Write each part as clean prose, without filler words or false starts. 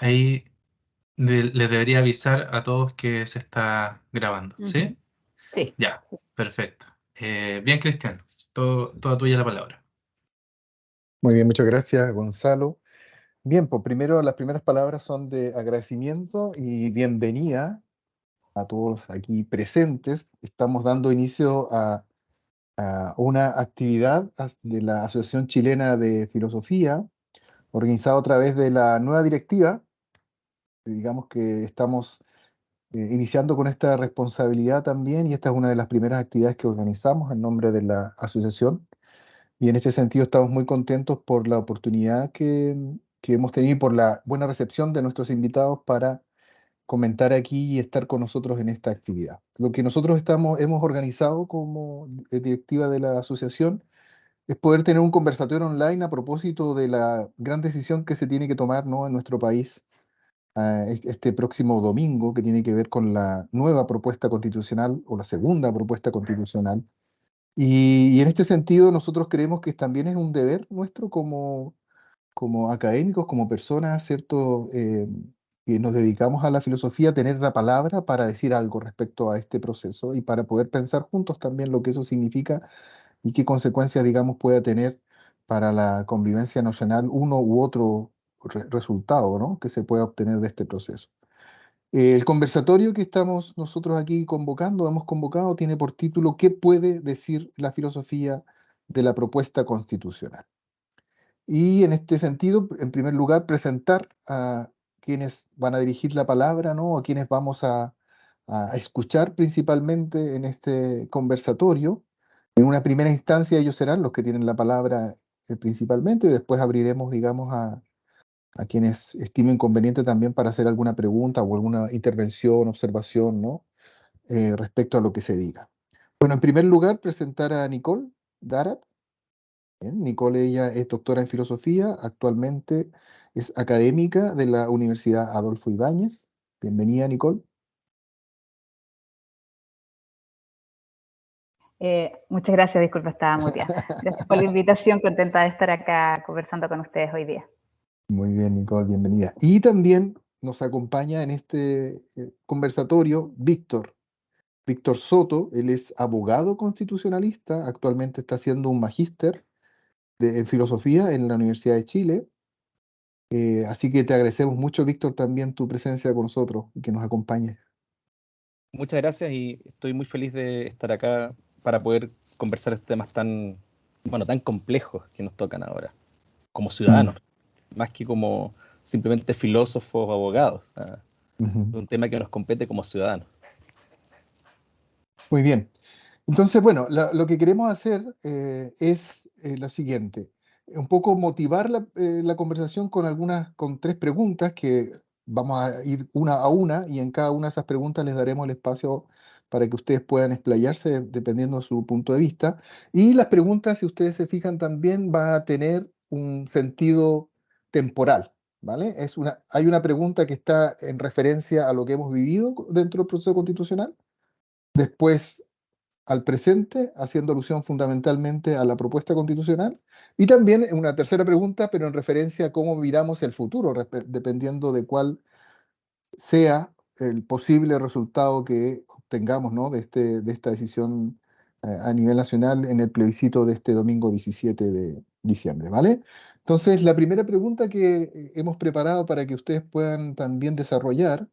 Ahí les debería avisar a todos que se está grabando, Ujú. ¿sí? Sí. Ya, perfecto. Bien, Cristian, toda tuya la palabra. Muy bien, muchas gracias, Gonzalo. Bien, pues primero las primeras palabras son de agradecimiento y bienvenida a todos aquí presentes. Estamos dando inicio a una actividad de la Asociación Chilena de Filosofía, organizada a través de la nueva directiva. Digamos que estamos iniciando con esta responsabilidad también, y esta es una de las primeras actividades que organizamos en nombre de la asociación. Y en este sentido estamos muy contentos por la oportunidad que hemos tenido y por la buena recepción de nuestros invitados para comentar aquí y estar con nosotros en esta actividad. Lo que nosotros hemos organizado como directiva de la asociación es poder tener un conversatorio online a propósito de la gran decisión que se tiene que tomar, ¿no?, en nuestro país este próximo domingo, que tiene que ver con la nueva propuesta constitucional o la segunda propuesta constitucional. Y en este sentido nosotros creemos que también es un deber nuestro como académicos, como personas, ¿cierto? Que nos dedicamos a la filosofía, tener la palabra para decir algo respecto a este proceso y para poder pensar juntos también lo que eso significa y qué consecuencias, digamos, pueda tener para la convivencia nacional uno u otro resultado, ¿no?, que se pueda obtener de este proceso. El conversatorio que estamos nosotros aquí convocando, hemos convocado, tiene por título ¿Qué puede decir la filosofía de la propuesta constitucional? Y en este sentido, en primer lugar, presentar a quienes van a dirigir la palabra, ¿no?, a quienes vamos a escuchar principalmente en este conversatorio. En una primera instancia ellos serán los que tienen la palabra principalmente, y después abriremos, digamos, a quienes estimen conveniente también para hacer alguna pregunta o alguna intervención, observación, ¿no?, respecto a lo que se diga. Bueno, en primer lugar, presentar a Nicole Darat. Bien, Nicole, ella es doctora en filosofía, actualmente es académica de la Universidad Adolfo Ibáñez. Bienvenida, Nicole. Muchas gracias, disculpa, estaba muteada. Gracias por la invitación, contenta de estar acá conversando con ustedes hoy día. Muy bien, Nicole, bienvenida. Y también nos acompaña en este conversatorio Víctor Soto. Él es abogado constitucionalista, actualmente está haciendo un magíster en filosofía en la Universidad de Chile. Así que te agradecemos mucho, Víctor, también tu presencia con nosotros y que nos acompañes. Muchas gracias y estoy muy feliz de estar acá para poder conversar estos temas tan, bueno, tan complejos que nos tocan ahora, como Mm, ciudadanos, más que como simplemente filósofos o abogados. ujú. Es un tema que nos compete como ciudadanos. Muy bien. Entonces, bueno, lo que queremos hacer es lo siguiente, un poco motivar la conversación con tres preguntas que vamos a ir una a una, y en cada una de esas preguntas les daremos el espacio para que ustedes puedan explayarse dependiendo de su punto de vista. Y las preguntas, si ustedes se fijan, también va a tener un sentido temporal, ¿vale? Hay una pregunta que está en referencia a lo que hemos vivido dentro del proceso constitucional. Después al presente, haciendo alusión fundamentalmente a la propuesta constitucional, y también una tercera pregunta, pero en referencia a cómo miramos el futuro, dependiendo de cuál sea el posible resultado que obtengamos, ¿no?, de esta decisión a nivel nacional en el plebiscito de este domingo 17 de diciembre, ¿vale? Entonces, la primera pregunta que hemos preparado para que ustedes puedan también desarrollar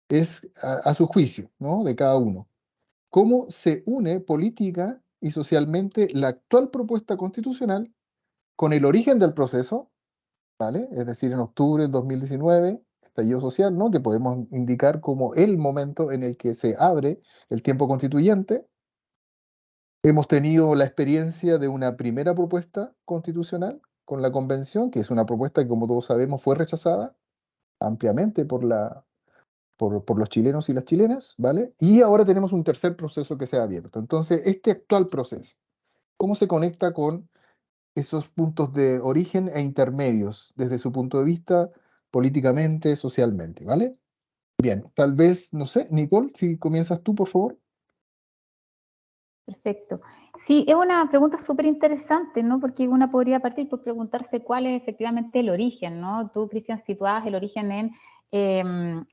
es a su juicio, ¿no?, de cada uno. ¿Cómo se une política y socialmente la actual propuesta constitucional con el origen del proceso, ¿vale? Es decir, en octubre del 2019, estallido social, ¿no?, que podemos indicar como el momento en el que se abre el tiempo constituyente. Hemos tenido la experiencia de una primera propuesta constitucional con la convención, que es una propuesta que, como todos sabemos, fue rechazada ampliamente por los chilenos y las chilenas, ¿vale? Y ahora tenemos un tercer proceso que se ha abierto. Entonces, este actual proceso, ¿cómo se conecta con esos puntos de origen e intermedios desde su punto de vista políticamente, socialmente, ¿vale? Bien, tal vez, no sé, Nicole, si comienzas tú, por favor. Perfecto. Sí, es una pregunta súper interesante, ¿no? Porque uno podría partir por preguntarse cuál es efectivamente el origen, ¿no? Tú, Cristian, situabas el origen la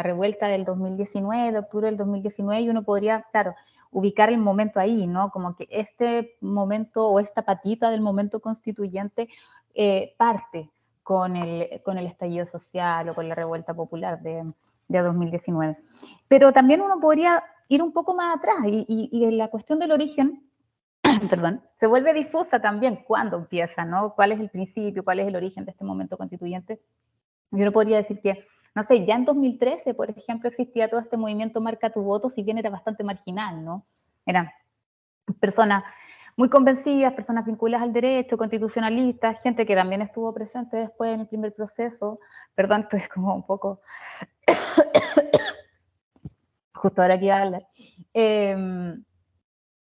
revuelta del 2019, de octubre del 2019, y uno podría, claro, ubicar el momento ahí, ¿no? Como que este momento o esta patita del momento constituyente parte con el estallido social o con la revuelta popular de 2019. Pero también uno podría ir un poco más atrás y en la cuestión del origen, perdón, se vuelve difusa también cuándo empieza, ¿no? ¿Cuál es el principio, cuál es el origen de este momento constituyente? Yo no podría decir que, no sé, ya en 2013, por ejemplo, existía todo este movimiento Marca tu voto, si bien era bastante marginal, ¿no? Eran personas muy convencidas, personas vinculadas al derecho, constitucionalistas, gente que también estuvo presente después en el primer proceso. Perdón, esto es como un poco justo ahora que iba a hablar.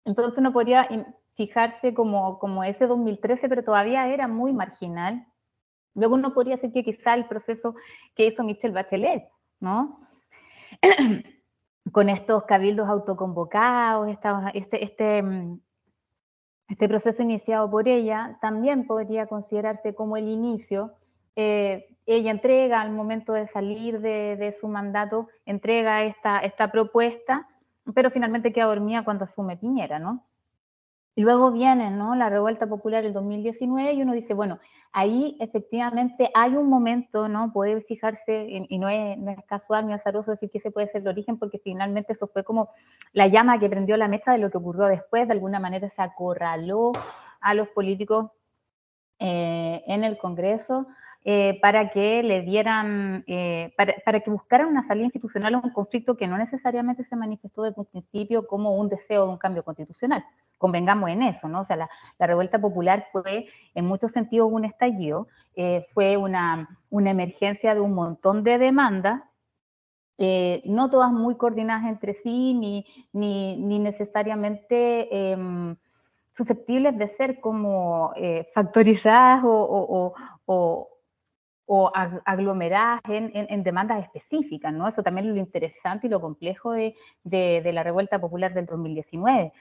Entonces uno podría fijarse como ese 2013, pero todavía era muy marginal. Luego uno podría decir que quizá el proceso que hizo Michelle Bachelet, ¿no? Con estos cabildos autoconvocados, este proceso iniciado por ella, también podría considerarse como el inicio. Ella entrega al momento de salir de su mandato, entrega esta propuesta, pero finalmente queda dormida cuando asume Piñera, ¿no? Y luego viene, ¿no?, la revuelta popular del 2019 y uno dice, bueno, ahí efectivamente hay un momento, ¿no? Puede fijarse, y no es casual ni azaroso decir que ese puede ser el origen, porque finalmente eso fue como la llama que prendió la mecha de lo que ocurrió después. De alguna manera se acorraló a los políticos en el Congreso para que le dieran, para que buscaran una salida institucional a un conflicto que no necesariamente se manifestó desde un principio como un deseo de un cambio constitucional. Convengamos en eso, ¿no? O sea, la revuelta popular fue en muchos sentidos un estallido, fue una emergencia de un montón de demandas, no todas muy coordinadas entre sí, ni necesariamente susceptibles de ser como factorizadas o aglomeradas en demandas específicas, ¿no? Eso también es lo interesante y lo complejo de la revuelta popular del 2019.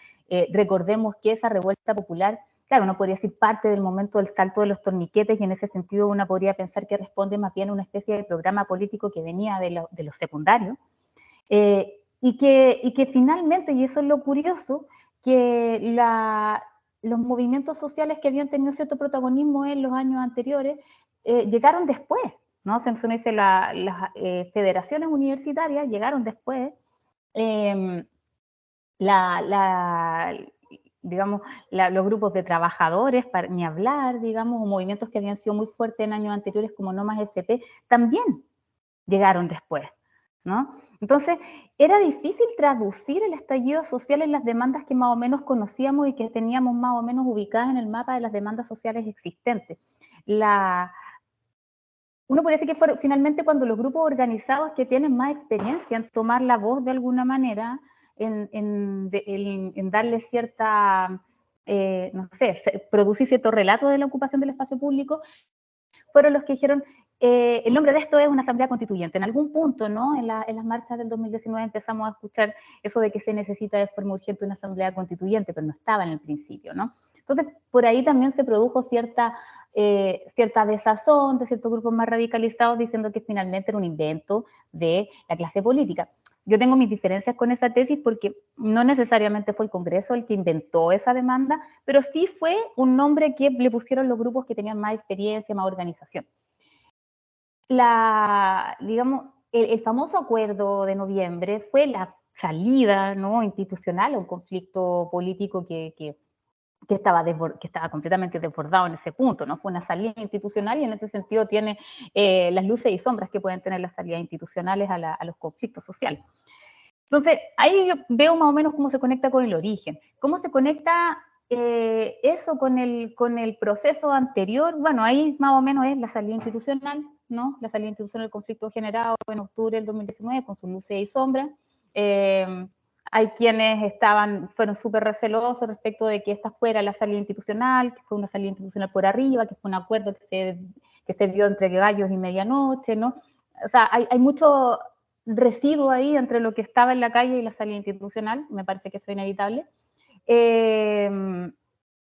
Recordemos que esa revuelta popular, claro, uno podría decir parte del momento del salto de los torniquetes, y en ese sentido uno podría pensar que responde más bien a una especie de programa político que venía de los secundarios, y que finalmente, y eso es lo curioso, que los movimientos sociales que habían tenido cierto protagonismo en los años anteriores llegaron después, ¿no? Se dice las federaciones universitarias llegaron después, digamos, los grupos de trabajadores, ni hablar, digamos, o movimientos que habían sido muy fuertes en años anteriores como No Más FP, también llegaron después, ¿no? Entonces, era difícil traducir el estallido social en las demandas que más o menos conocíamos y que teníamos más o menos ubicadas en el mapa de las demandas sociales existentes. Uno podría decir que fue finalmente cuando los grupos organizados que tienen más experiencia en tomar la voz de alguna manera, en darle cierta, no sé, producir cierto relato de la ocupación del espacio público, fueron los que dijeron, el nombre de esto es una asamblea constituyente. En algún punto, ¿no?, en las marchas del 2019 empezamos a escuchar eso de que se necesita de forma urgente una asamblea constituyente, pero no estaba en el principio, ¿no? Entonces, por ahí también se produjo cierta desazón de ciertos grupos más radicalizados diciendo que finalmente era un invento de la clase política. Yo tengo mis diferencias con esa tesis porque no necesariamente fue el Congreso el que inventó esa demanda, pero sí fue un nombre que le pusieron los grupos que tenían más experiencia, más organización. Digamos, el famoso acuerdo de noviembre fue la salida, ¿no?, institucional a un conflicto político que estaba completamente desbordado en ese punto, ¿no? Fue una salida institucional y en ese sentido tiene las luces y sombras que pueden tener las salidas institucionales a los conflictos sociales. Entonces, ahí yo veo más o menos cómo se conecta con el origen. ¿Cómo se conecta eso con el proceso anterior? Bueno, ahí más o menos es la salida institucional, ¿no? La salida institucional del conflicto generado en octubre del 2019 con sus luces y sombras. Hay quienes fueron súper recelosos respecto de que esta fuera la salida institucional, que fue una salida institucional por arriba, que fue un acuerdo que se dio entre gallos y medianoche, ¿no? O sea, hay mucho residuo ahí entre lo que estaba en la calle y la salida institucional, me parece que eso es inevitable.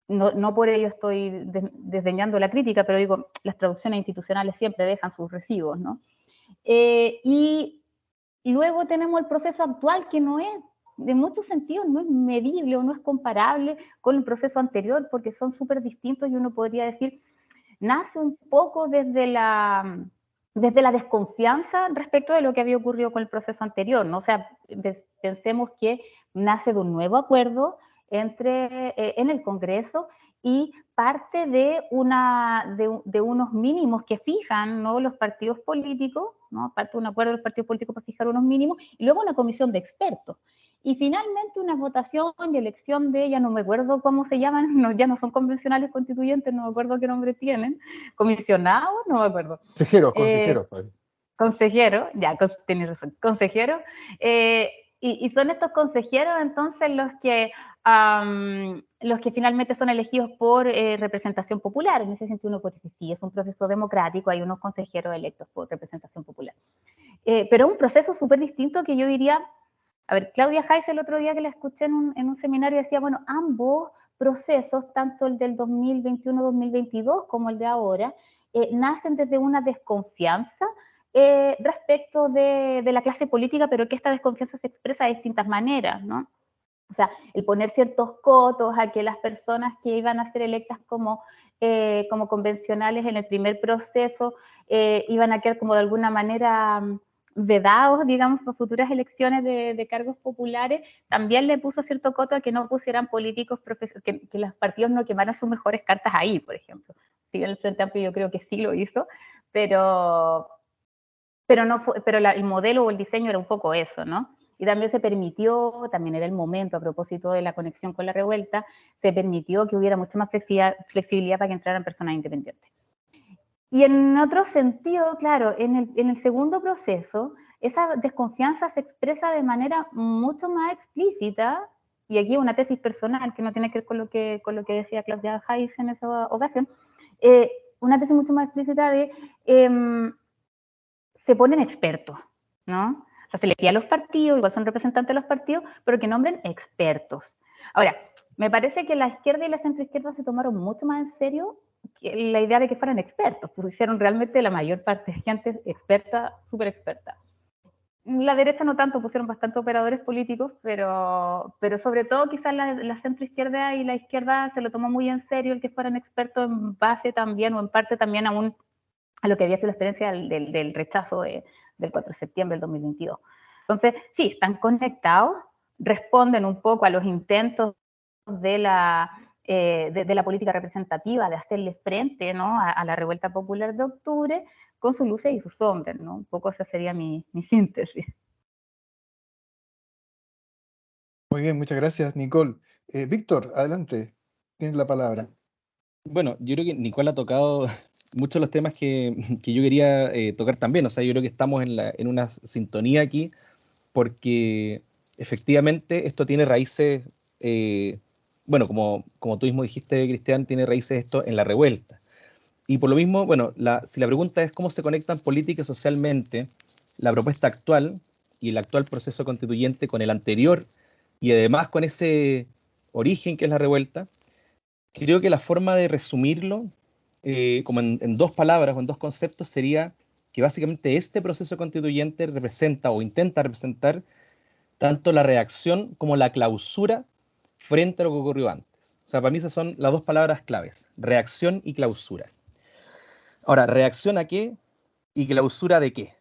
No por ello estoy desdeñando la crítica, pero digo, las traducciones institucionales siempre dejan sus residuos, ¿no? Y luego tenemos el proceso actual, que no es, en muchos sentidos, no es medible o no es comparable con el proceso anterior, porque son súper distintos y uno podría decir, nace un poco desde la desconfianza respecto de lo que había ocurrido con el proceso anterior, ¿no? O sea, pensemos que nace de un nuevo acuerdo en el Congreso y parte de unos mínimos que fijan, ¿no?, los partidos políticos, ¿no?, parte de un acuerdo de los partidos políticos para fijar unos mínimos, y luego una comisión de expertos. Y finalmente una votación y elección de, ya no me acuerdo cómo se llaman, no, ya no son convencionales constituyentes, no me acuerdo qué nombre tienen, comisionados, no me acuerdo. Consejeros. Consejero, ya, tienes razón, consejero. Y son estos consejeros entonces los que finalmente son elegidos por representación popular. En ese sentido uno puede decir, sí, es un proceso democrático, hay unos consejeros electos por representación popular. Pero un proceso súper distinto que yo diría, a ver, Claudia Heiss el otro día que la escuché en un seminario decía, bueno, ambos procesos, tanto el del 2021-2022 como el de ahora, nacen desde una desconfianza respecto de la clase política, pero que esta desconfianza se expresa de distintas maneras, ¿no? O sea, el poner ciertos cotos a que las personas que iban a ser electas como convencionales en el primer proceso iban a quedar como de alguna manera vedados, digamos, para futuras elecciones de cargos populares, también le puso cierto coto a que no pusieran políticos, que los partidos no quemaran sus mejores cartas ahí, por ejemplo. Si bien el Frente Amplio yo creo que sí lo hizo, pero el modelo o el diseño era un poco eso, ¿no? Y también se permitió, también era el momento, a propósito de la conexión con la revuelta, se permitió que hubiera mucha más flexibilidad para que entraran personas independientes. Y en otro sentido, claro, en el segundo proceso, esa desconfianza se expresa de manera mucho más explícita, y aquí una tesis personal que no tiene que ver con lo que decía Claudia Heiss en esa ocasión, una tesis mucho más explícita de se ponen expertos, ¿no? O sea, se le pide a los partidos, igual son representantes de los partidos, pero que nombren expertos. Ahora, me parece que la izquierda y la centroizquierda se tomaron mucho más en serio que la idea de que fueran expertos, pues hicieron realmente la mayor parte de gente experta, súper experta. La derecha no tanto, pusieron bastante operadores políticos, pero sobre todo quizás la centroizquierda y la izquierda se lo tomó muy en serio el que fueran expertos en base también o en parte también a lo que había sido la experiencia del rechazo del 4 de septiembre del 2022. Entonces, sí, están conectados, responden un poco a los intentos de la política representativa, de hacerle frente, ¿no?, a la revuelta popular de octubre, con sus luces y sus sombras, ¿no? Un poco esa sería mi síntesis. Muy bien, muchas gracias, Nicole. Víctor, adelante, tienes la palabra. Bueno, yo creo que Nicole ha tocado muchos de los temas que yo quería tocar también. O sea, yo creo que estamos en una sintonía aquí, porque efectivamente esto tiene raíces, bueno, como tú mismo dijiste, Cristian, tiene raíces esto en la revuelta. Y por lo mismo, bueno, si la pregunta es cómo se conectan política y socialmente la propuesta actual y el actual proceso constituyente con el anterior, y además con ese origen que es la revuelta, creo que la forma de resumirlo, como en dos palabras o en dos conceptos, sería que básicamente este proceso constituyente representa o intenta representar tanto la reacción como la clausura frente a lo que ocurrió antes. O sea, para mí esas son las dos palabras claves, reacción y clausura. Ahora, ¿reacción a qué y clausura de qué?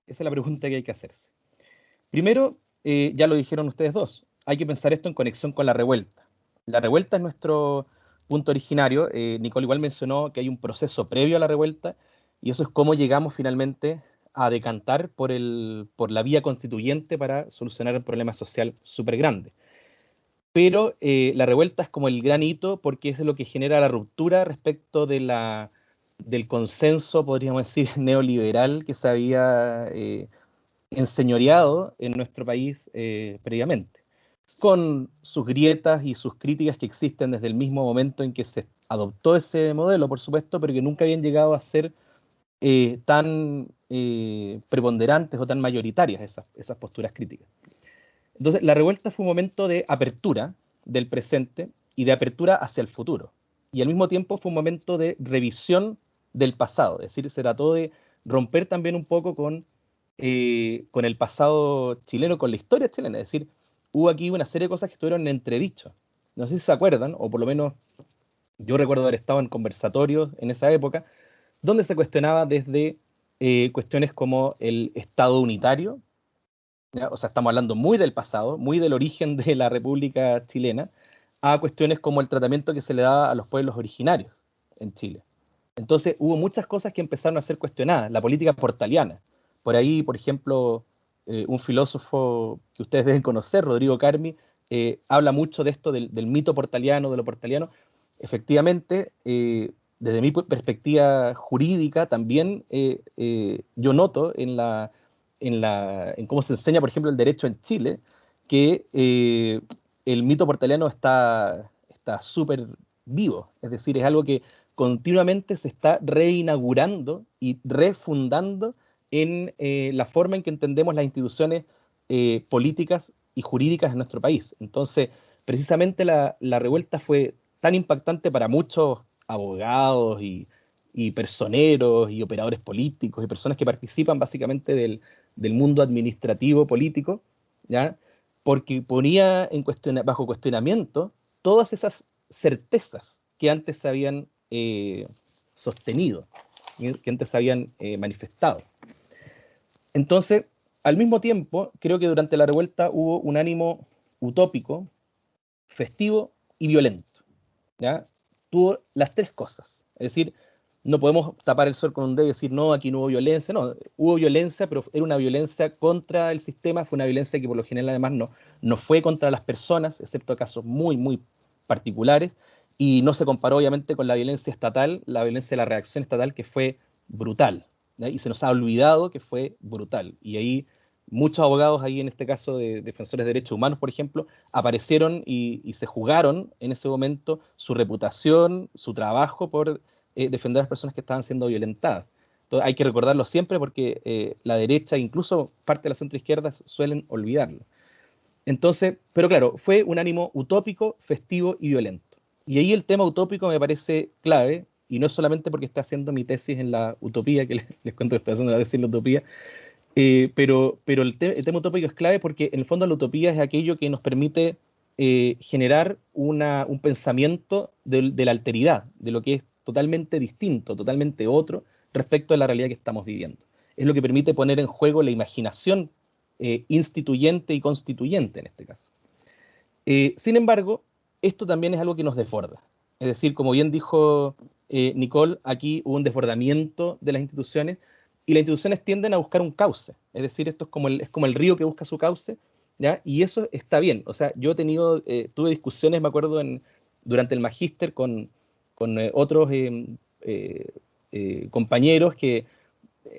Esa es la pregunta que hay que hacerse. Primero, ya lo dijeron ustedes dos, hay que pensar esto en conexión con la revuelta. La revuelta es nuestro punto originario. Nicole igual mencionó que hay un proceso previo a la revuelta, y eso es cómo llegamos finalmente a decantar por la vía constituyente para solucionar un problema social súper grande. Pero la revuelta es como el gran hito, porque es lo que genera la ruptura respecto del consenso, podríamos decir, neoliberal que se había enseñoreado en nuestro país previamente, con sus grietas y sus críticas que existen desde el mismo momento en que se adoptó ese modelo, por supuesto, pero que nunca habían llegado a ser tan preponderantes o tan mayoritarias esas posturas críticas. Entonces, la revuelta fue un momento de apertura del presente y de apertura hacia el futuro. Y al mismo tiempo fue un momento de revisión del pasado. Es decir, se trató de romper también un poco con el pasado chileno, con la historia chilena. Es decir, hubo aquí una serie de cosas que estuvieron en entredicho. No sé si se acuerdan, o por lo menos yo recuerdo haber estado en conversatorios en esa época, donde se cuestionaba desde cuestiones como el Estado unitario, ¿ya? O sea, estamos hablando muy del pasado, muy del origen de la República Chilena, a cuestiones como el tratamiento que se le da a los pueblos originarios en Chile. Entonces hubo muchas cosas que empezaron a ser cuestionadas, la política portaliana. Por ahí, por ejemplo, un filósofo que ustedes deben conocer, Rodrigo Carmi, habla mucho de esto, del mito portaliano, de lo portaliano. Efectivamente, desde mi perspectiva jurídica, también yo noto en cómo se enseña, por ejemplo, el derecho en Chile, que el mito portaliano está súper vivo. Es decir, es algo que continuamente se está reinaugurando y refundando en la forma en que entendemos las instituciones políticas y jurídicas en nuestro país. Entonces, precisamente la revuelta fue tan impactante para muchos abogados y personeros y operadores políticos y personas que participan básicamente del mundo administrativo político, ¿ya? Porque ponía bajo cuestionamiento todas esas certezas que antes se habían sostenido, que antes se habían manifestado. Entonces, al mismo tiempo, creo que durante la revuelta hubo un ánimo utópico, festivo y violento, ¿ya? Tuvo las tres cosas. Es decir, no podemos tapar el sol con un dedo y decir, no, aquí no hubo violencia. No, hubo violencia, pero era una violencia contra el sistema, fue una violencia que por lo general además no fue contra las personas, excepto casos muy, muy particulares, y no se comparó obviamente con la violencia estatal, la violencia de la reacción estatal, que fue brutal, ¿ya? Y se nos ha olvidado que fue brutal. Y ahí muchos abogados, ahí en este caso de defensores de derechos humanos, por ejemplo, aparecieron y se jugaron en ese momento su reputación, su trabajo por defender a las personas que estaban siendo violentadas. Entonces, hay que recordarlo siempre porque la derecha, incluso parte de la centroizquierda, suelen olvidarlo. Entonces, pero claro, fue un ánimo utópico, festivo y violento. Y ahí el tema utópico me parece clave, y no solamente porque estoy haciendo mi tesis en la utopía, que les cuento que estoy haciendo la tesis en la utopía, pero el tema utópico es clave porque en el fondo la utopía es aquello que nos permite generar un pensamiento de la alteridad, de lo que es totalmente distinto, totalmente otro respecto a la realidad que estamos viviendo. Es lo que permite poner en juego la imaginación instituyente y constituyente en este caso. Sin embargo, esto también es algo que nos desborda. Es decir, como bien dijo Nicole, aquí hubo un desbordamiento de las instituciones y las instituciones tienden a buscar un cauce. Es decir, esto es como el río que busca su cauce, ¿ya? Y eso está bien. O sea, yo tuve discusiones, me acuerdo, durante el magíster con otros compañeros que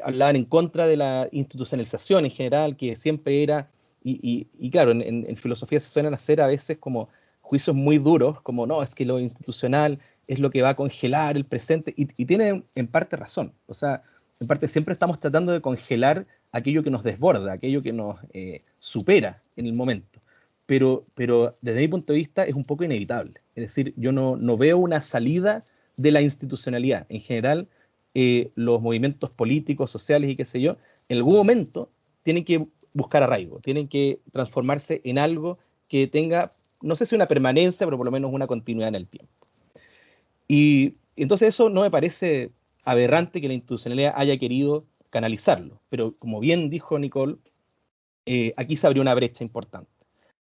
hablaban en contra de la institucionalización en general, que siempre era, y claro, en filosofía se suelen hacer a veces como juicios muy duros, como no, es que lo institucional es lo que va a congelar el presente, y tiene en parte razón. O sea, en parte siempre estamos tratando de congelar aquello que nos desborda, aquello que nos supera en el momento. Pero desde mi punto de vista es un poco inevitable. Es decir, yo no veo una salida de la institucionalidad. En general, los movimientos políticos, sociales y qué sé yo, en algún momento tienen que buscar arraigo, tienen que transformarse en algo que tenga, no sé si una permanencia, pero por lo menos una continuidad en el tiempo. Y entonces eso no me parece aberrante que la institucionalidad haya querido canalizarlo, pero como bien dijo Nicole, aquí se abrió una brecha importante.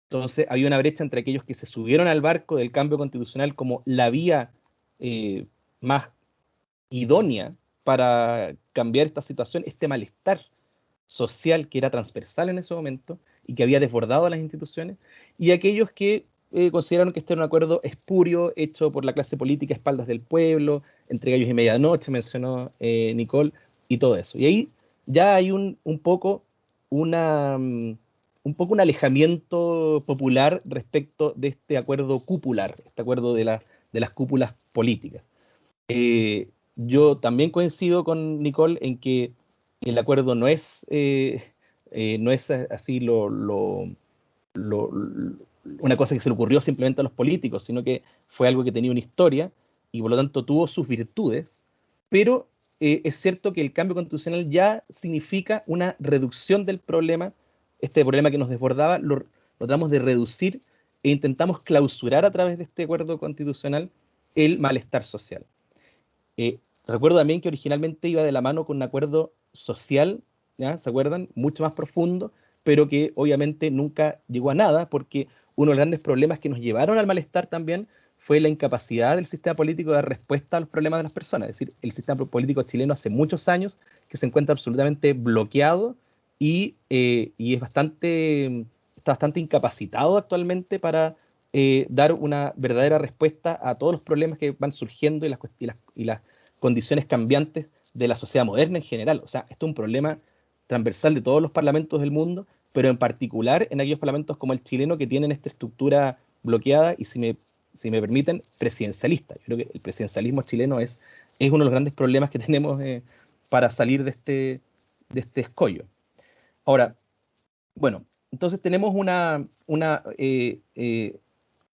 Entonces había una brecha entre aquellos que se subieron al barco del cambio constitucional como la vía más idónea para cambiar esta situación, este malestar social que era transversal en ese momento y que había desbordado a las instituciones, y aquellos que consideraron que este era un acuerdo espurio, hecho por la clase política a espaldas del pueblo, entre gallos y medianoche, mencionó Nicole, y todo eso. Y ahí ya hay un poco un alejamiento popular respecto de este acuerdo cupular, este acuerdo de las cúpulas políticas. Yo también coincido con Nicole en que el acuerdo no es así una cosa que se le ocurrió simplemente a los políticos, sino que fue algo que tenía una historia y por lo tanto tuvo sus virtudes, pero es cierto que el cambio constitucional ya significa una reducción del problema, este problema que nos desbordaba, lo tratamos de reducir e intentamos clausurar a través de este acuerdo constitucional el malestar social. Recuerdo también que originalmente iba de la mano con un acuerdo social, ¿ya? ¿Se acuerdan? Mucho más profundo, pero que obviamente nunca llegó a nada, porque uno de los grandes problemas que nos llevaron al malestar también fue la incapacidad del sistema político de dar respuesta a los problemas de las personas. Es decir, el sistema político chileno hace muchos años que se encuentra absolutamente bloqueado y está bastante incapacitado actualmente para dar una verdadera respuesta a todos los problemas que van surgiendo y las condiciones cambiantes de la sociedad moderna en general. O sea, esto es un problema transversal de todos los parlamentos del mundo, pero en particular en aquellos parlamentos como el chileno que tienen esta estructura bloqueada y, si me permiten, presidencialista. Yo creo que el presidencialismo chileno es uno de los grandes problemas que tenemos para salir de este escollo. Ahora, bueno, entonces tenemos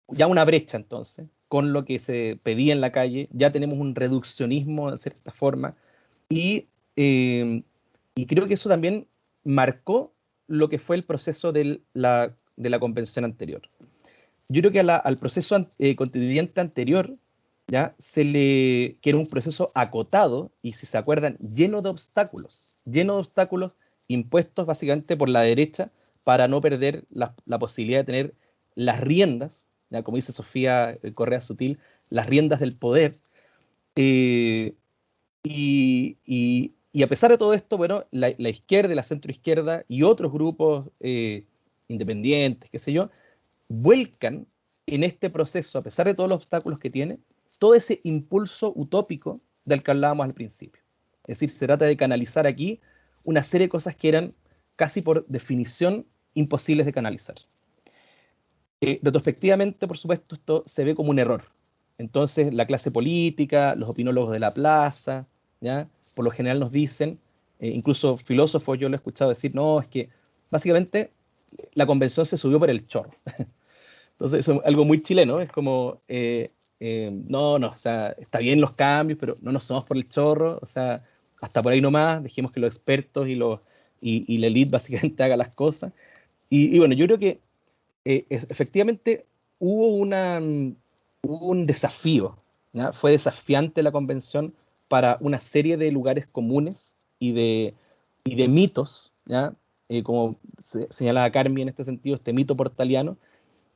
ya una brecha entonces con lo que se pedía en la calle, ya tenemos un reduccionismo de cierta forma y creo que eso también marcó lo que fue el proceso de la convención anterior. Yo creo que al proceso constituyente anterior, ¿ya? Que era un proceso acotado y, si se acuerdan, lleno de obstáculos impuestos básicamente por la derecha para no perder la posibilidad de tener las riendas, ¿ya? Como dice Sofía Correa Sutil, las riendas del poder. Y a pesar de todo esto, bueno, la izquierda y la centroizquierda y otros grupos independientes, qué sé yo, vuelcan en este proceso, a pesar de todos los obstáculos que tiene, todo ese impulso utópico del que hablábamos al principio. Es decir, se trata de canalizar aquí una serie de cosas que eran casi por definición imposibles de canalizar. Retrospectivamente, por supuesto, esto se ve como un error. Entonces, la clase política, los opinólogos de la plaza, ¿ya? Por lo general nos dicen, incluso filósofos yo lo he escuchado decir, no, es que básicamente la convención se subió por el chorro. Entonces, eso es algo muy chileno, es como, no, o sea, está bien los cambios, pero no nos somos por el chorro, o sea, hasta por ahí nomás, dejemos que los expertos y la élite básicamente haga las cosas. Y bueno, yo creo que efectivamente hubo un desafío, ¿ya? Fue desafiante la convención para una serie de lugares comunes y de mitos, ¿ya? Como señalaba Carmi en este sentido, este mito portaliano.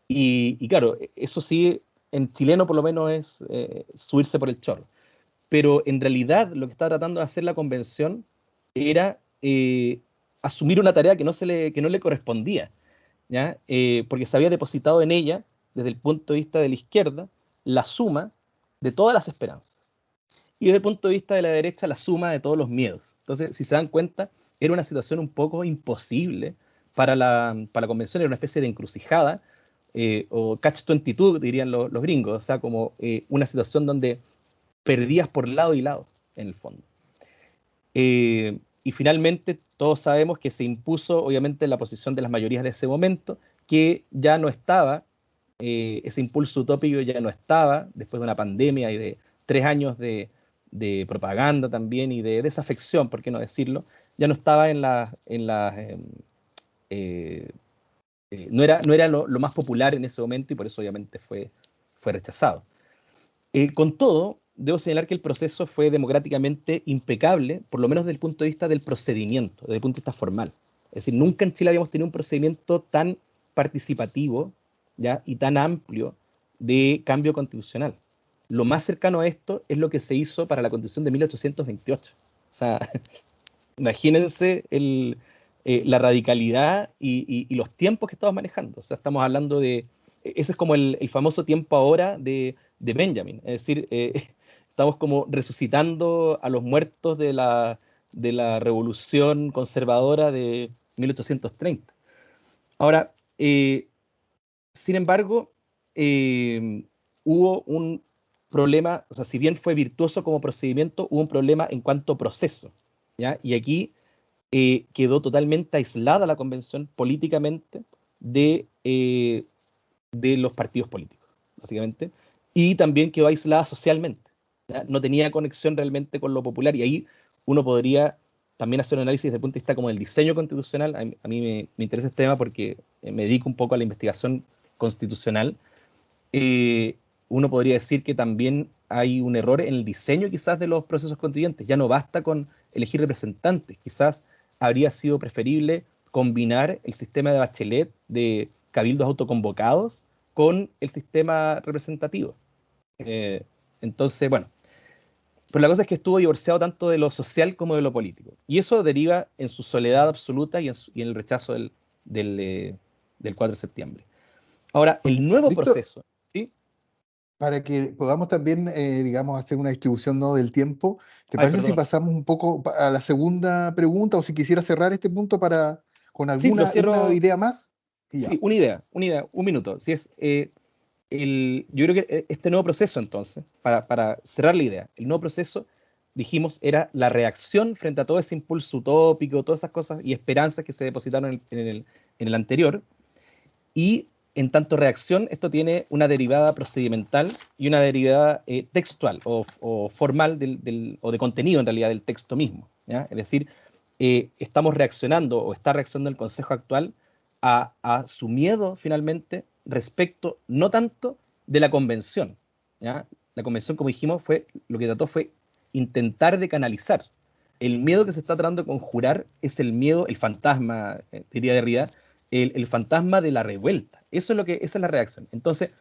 Y claro, eso sí, en chileno por lo menos es subirse por el chorro. Pero en realidad lo que estaba tratando de hacer la convención era asumir una tarea que no le correspondía, ¿ya? Porque se había depositado en ella, desde el punto de vista de la izquierda, la suma de todas las esperanzas. Y desde el punto de vista de la derecha, la suma de todos los miedos. Entonces, si se dan cuenta, era una situación un poco imposible para la convención, era una especie de encrucijada, o catch-22, dirían los gringos, o sea, como una situación donde perdías por lado y lado, en el fondo. Y finalmente todos sabemos que se impuso obviamente la posición de las mayorías de ese momento, que ya no estaba, ese impulso utópico ya no estaba, después de una pandemia y de 3 años de propaganda también y de desafección, por qué no decirlo, ya no estaba no era lo más popular en ese momento y por eso obviamente fue rechazado. Con todo, debo señalar que el proceso fue democráticamente impecable, por lo menos desde el punto de vista del procedimiento, desde el punto de vista formal. Es decir, nunca en Chile habíamos tenido un procedimiento tan participativo, ¿ya? Y tan amplio de cambio constitucional. Lo más cercano a esto es lo que se hizo para la Constitución de 1828. O sea, imagínense la radicalidad y los tiempos que estamos manejando. O sea, estamos hablando de... Ese es como el famoso tiempo ahora de Benjamin. Es decir, estamos como resucitando a los muertos de la revolución conservadora de 1830. Ahora, sin embargo, hubo problema, o sea, si bien fue virtuoso como procedimiento, hubo un problema en cuanto a proceso, ¿ya? Y aquí quedó totalmente aislada la convención políticamente de los partidos políticos, básicamente, y también quedó aislada socialmente, ¿ya? No tenía conexión realmente con lo popular, y ahí uno podría también hacer un análisis desde el punto de vista como del diseño constitucional. A mí me interesa este tema porque me dedico un poco a la investigación constitucional. Uno podría decir que también hay un error en el diseño quizás de los procesos constituyentes. Ya no basta con elegir representantes, quizás habría sido preferible combinar el sistema de Bachelet de cabildos autoconvocados con el sistema representativo. Entonces, bueno, pero la cosa es que estuvo divorciado tanto de lo social como de lo político. Y eso deriva en su soledad absoluta y en el rechazo del 4 de septiembre. Ahora, el nuevo Víctor, proceso, ¿sí? para que podamos también, digamos, hacer una distribución, ¿no?, del tiempo, ¿te Ay, parece si perdón. pasamos un poco a la segunda pregunta o si quisiera cerrar este punto con Sí, lo alguna cierro. idea más? Y ya. Sí, una idea, un minuto. Si es, yo creo que este nuevo proceso, entonces, para cerrar la idea, el nuevo proceso, dijimos, era la reacción frente a todo ese impulso utópico, todas esas cosas y esperanzas que se depositaron en el anterior. Y en tanto reacción, esto tiene una derivada procedimental y una derivada textual o formal o de contenido, en realidad, del texto mismo, ¿ya? Es decir, estamos reaccionando o está reaccionando el Consejo actual a su miedo, finalmente, respecto no tanto de la convención, ¿ya? La convención, como dijimos, lo que trató fue intentar de canalizar. El miedo que se está tratando de conjurar es el miedo, el fantasma, diría Derrida, el fantasma de la revuelta. Esa es la reacción. Entonces,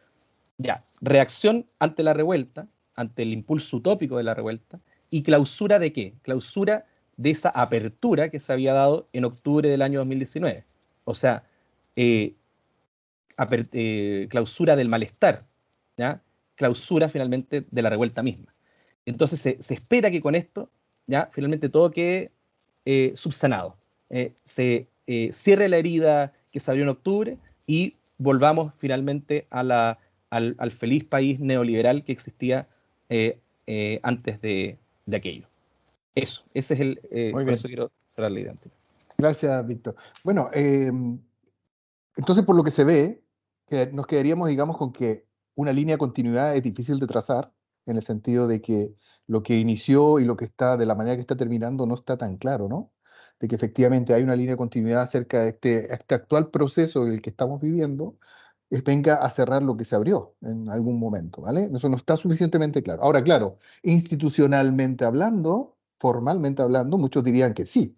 ya, reacción ante la revuelta, ante el impulso utópico de la revuelta, y clausura de qué? Clausura de esa apertura que se había dado en octubre del año 2019. O sea, eh, clausura del malestar, ¿ya? Clausura finalmente de la revuelta misma. Entonces se espera que con esto ya finalmente todo quede subsanado, se cierre la herida que se abrió en octubre y volvamos finalmente al feliz país neoliberal que existía antes de aquello. Ese es Muy con bien. eso quiero cerrar la idea. Gracias, Víctor. Bueno, entonces por lo que se ve, que nos quedaríamos, digamos, con que una línea de continuidad es difícil de trazar, en el sentido de que lo que inició y lo que está, de la manera que está terminando, no está tan claro, ¿no? De que efectivamente hay una línea de continuidad acerca de este actual proceso en el que estamos viviendo, venga a cerrar lo que se abrió en algún momento, ¿vale? Eso no está suficientemente claro. Ahora, claro, institucionalmente hablando, formalmente hablando, muchos dirían que sí.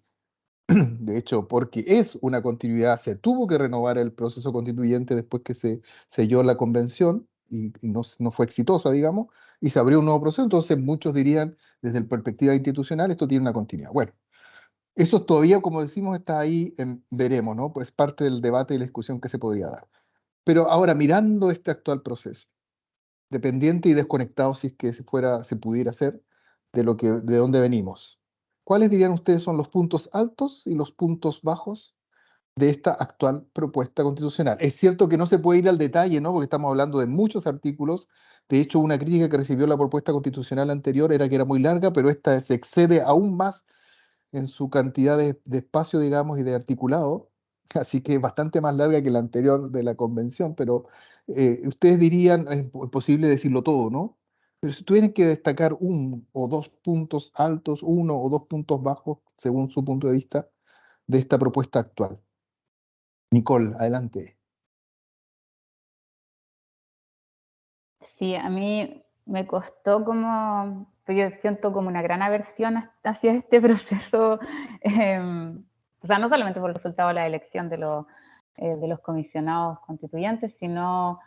De hecho, porque es una continuidad, se tuvo que renovar el proceso constituyente después que se selló la convención y no fue exitosa, digamos, y se abrió un nuevo proceso. Entonces, muchos dirían, desde la perspectiva institucional, esto tiene una continuidad. Bueno, eso todavía, como decimos, está ahí, veremos, ¿no? Pues parte del debate y la discusión que se podría dar. Pero ahora, mirando este actual proceso, dependiente y desconectado, si es que se pudiera hacer, de dónde venimos. ¿Cuáles dirían ustedes son los puntos altos y los puntos bajos de esta actual propuesta constitucional? Es cierto que no se puede ir al detalle, ¿no? Porque estamos hablando de muchos artículos. De hecho, una crítica que recibió la propuesta constitucional anterior era que era muy larga, pero esta se excede aún más en su cantidad de espacio, digamos, y de articulado. Así que es bastante más larga que la anterior de la convención, pero ustedes dirían, es posible decirlo todo, ¿no? Pero si tuvieran que destacar un o dos puntos altos, uno o dos puntos bajos, según su punto de vista, de esta propuesta actual. Nicole, adelante. Sí, a mí me costó yo siento como una gran aversión hacia este proceso, o sea, no solamente por el resultado de la elección de los comisionados constituyentes, sino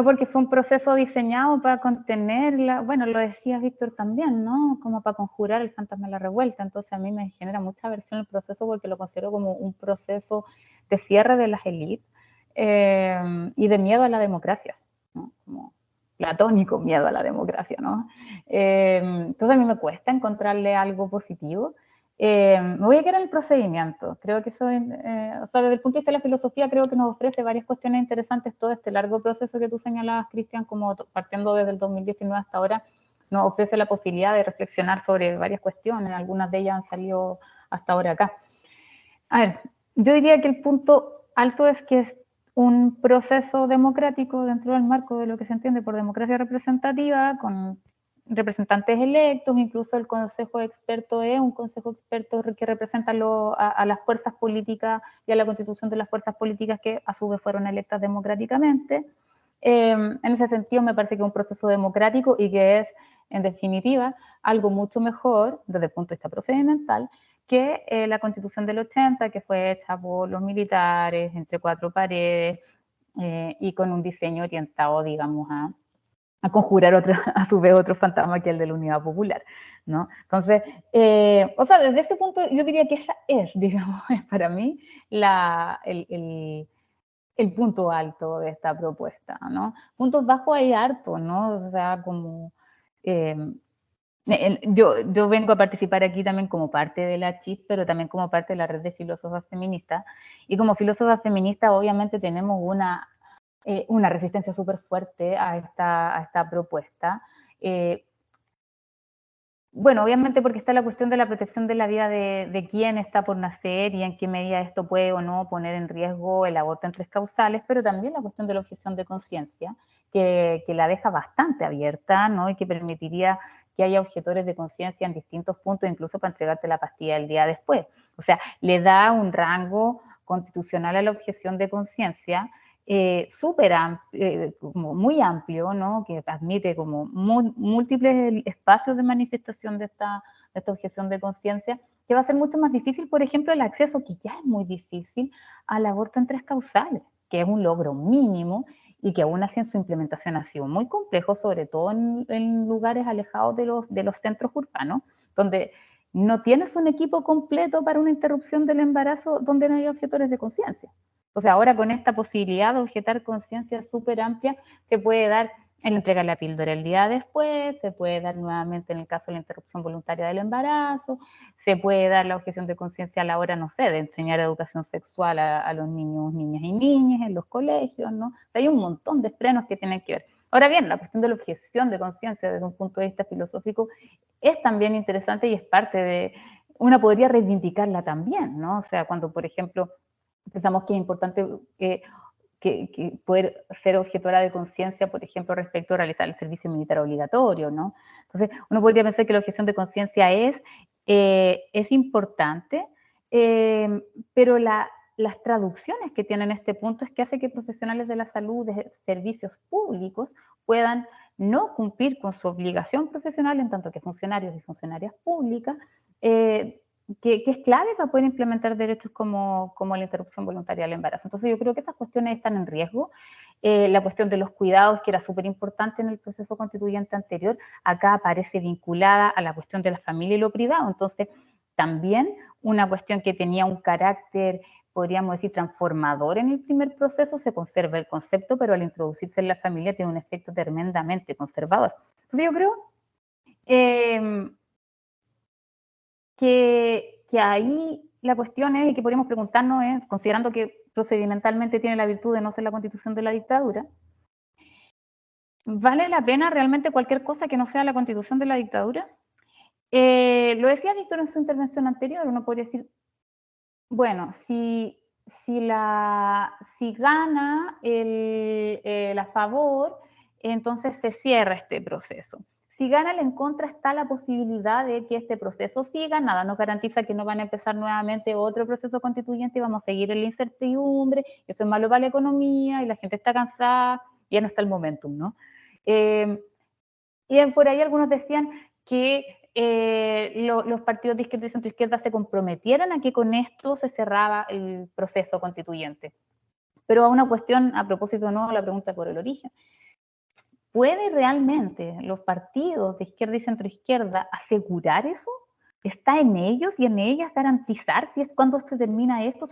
porque fue un proceso diseñado para contener, bueno, lo decía Víctor también, ¿no? Como para conjurar el fantasma de la revuelta. Entonces a mí me genera mucha aversión el proceso porque lo considero como un proceso de cierre de las élites y de miedo a la democracia, ¿no? Como platónico miedo a la democracia, ¿no? Entonces a mí me cuesta encontrarle algo positivo. Me voy a quedar en el procedimiento. Creo que eso, o sea, desde el punto de vista de la filosofía, creo que nos ofrece varias cuestiones interesantes todo este largo proceso que tú señalabas, Cristian, como partiendo desde el 2019 hasta ahora, nos ofrece la posibilidad de reflexionar sobre varias cuestiones, algunas de ellas han salido hasta ahora acá. A ver, yo diría que el punto alto es que es un proceso democrático dentro del marco de lo que se entiende por democracia representativa, con representantes electos, incluso el Consejo de Expertos es un Consejo de Expertos que representa a las fuerzas políticas y a la constitución de las fuerzas políticas que a su vez fueron electas democráticamente. En ese sentido me parece que es un proceso democrático y que es, en definitiva, algo mucho mejor desde el punto de vista procedimental que la Constitución del 80, que fue hecha por los militares, entre cuatro paredes, y con un diseño orientado, digamos, a conjurar a su vez otro fantasma que el de la Unidad Popular, ¿no? Entonces, o sea, desde ese punto yo diría que esa es, digamos, para mí el punto alto de esta propuesta, ¿no? Puntos bajos hay harto, ¿no? O sea, como... yo vengo a participar aquí también como parte de la CHIP, pero también como parte de la red de filósofas feministas. Y como filósofas feministas, obviamente tenemos una resistencia súper fuerte a esta propuesta. Bueno, obviamente porque está la cuestión de la protección de la vida de quién está por nacer y en qué medida esto puede o no poner en riesgo el aborto en 3 causales, pero también la cuestión de la objeción de conciencia, que la deja bastante abierta, ¿no? Y que permitiría que haya objetores de conciencia en distintos puntos, incluso para entregarte la pastilla el día después. O sea, le da un rango constitucional a la objeción de conciencia súper amplio, como muy amplio, ¿no? Que admite como múltiples espacios de manifestación de esta objeción de conciencia, que va a ser mucho más difícil, por ejemplo, el acceso, que ya es muy difícil, al aborto en 3 causales, que es un logro mínimo y que aún así en su implementación ha sido muy complejo, sobre todo en lugares alejados de los centros urbanos, donde no tienes un equipo completo para una interrupción del embarazo donde no hay objetores de conciencia. O sea, ahora con esta posibilidad de objetar conciencia súper amplia, se puede dar el entregar la píldora el día después, se puede dar nuevamente en el caso de la interrupción voluntaria del embarazo, se puede dar la objeción de conciencia a la hora, no sé, de enseñar educación sexual a los niños, niñas y niñas en los colegios, ¿no? O sea, hay un montón de frenos que tienen que ver. Ahora bien, la cuestión de la objeción de conciencia desde un punto de vista filosófico es también interesante y es parte de, una podría reivindicarla también, ¿no? O sea, cuando, por ejemplo, pensamos que es importante que poder ser objetora de conciencia, por ejemplo, respecto a realizar el servicio militar obligatorio, ¿no? Entonces, uno podría pensar que la objeción de conciencia es importante, pero las traducciones que tienen este punto es que hace que profesionales de la salud, de servicios públicos, puedan no cumplir con su obligación profesional en tanto que funcionarios y funcionarias públicas, que es clave para poder implementar derechos como la interrupción voluntaria del embarazo. Entonces yo creo que esas cuestiones están en riesgo. La cuestión de los cuidados, que era súper importante en el proceso constituyente anterior, acá aparece vinculada a la cuestión de la familia y lo privado. Entonces también una cuestión que tenía un carácter, podríamos decir, transformador en el primer proceso, se conserva el concepto, pero al introducirse en la familia tiene un efecto tremendamente conservador. Entonces yo creo que ahí la cuestión es, y que podríamos preguntarnos es, considerando que procedimentalmente tiene la virtud de no ser la constitución de la dictadura, ¿vale la pena realmente cualquier cosa que no sea la constitución de la dictadura? Lo decía Víctor en su intervención anterior, uno podría decir, bueno, si gana el a favor, entonces se cierra este proceso. Si gana el en contra, está la posibilidad de que este proceso siga, nada nos garantiza que no van a empezar nuevamente otro proceso constituyente y vamos a seguir en la incertidumbre, eso es malo para la economía y la gente está cansada, ya no está el momentum, ¿no? Y por ahí algunos decían que los partidos de izquierda y centroizquierda se comprometieran a que con esto se cerraba el proceso constituyente. Pero a una cuestión, a propósito, no, la pregunta por el origen. ¿Puede realmente los partidos de izquierda y centroizquierda asegurar eso? ¿Está en ellos y en ellas garantizar si es cuando se termina esto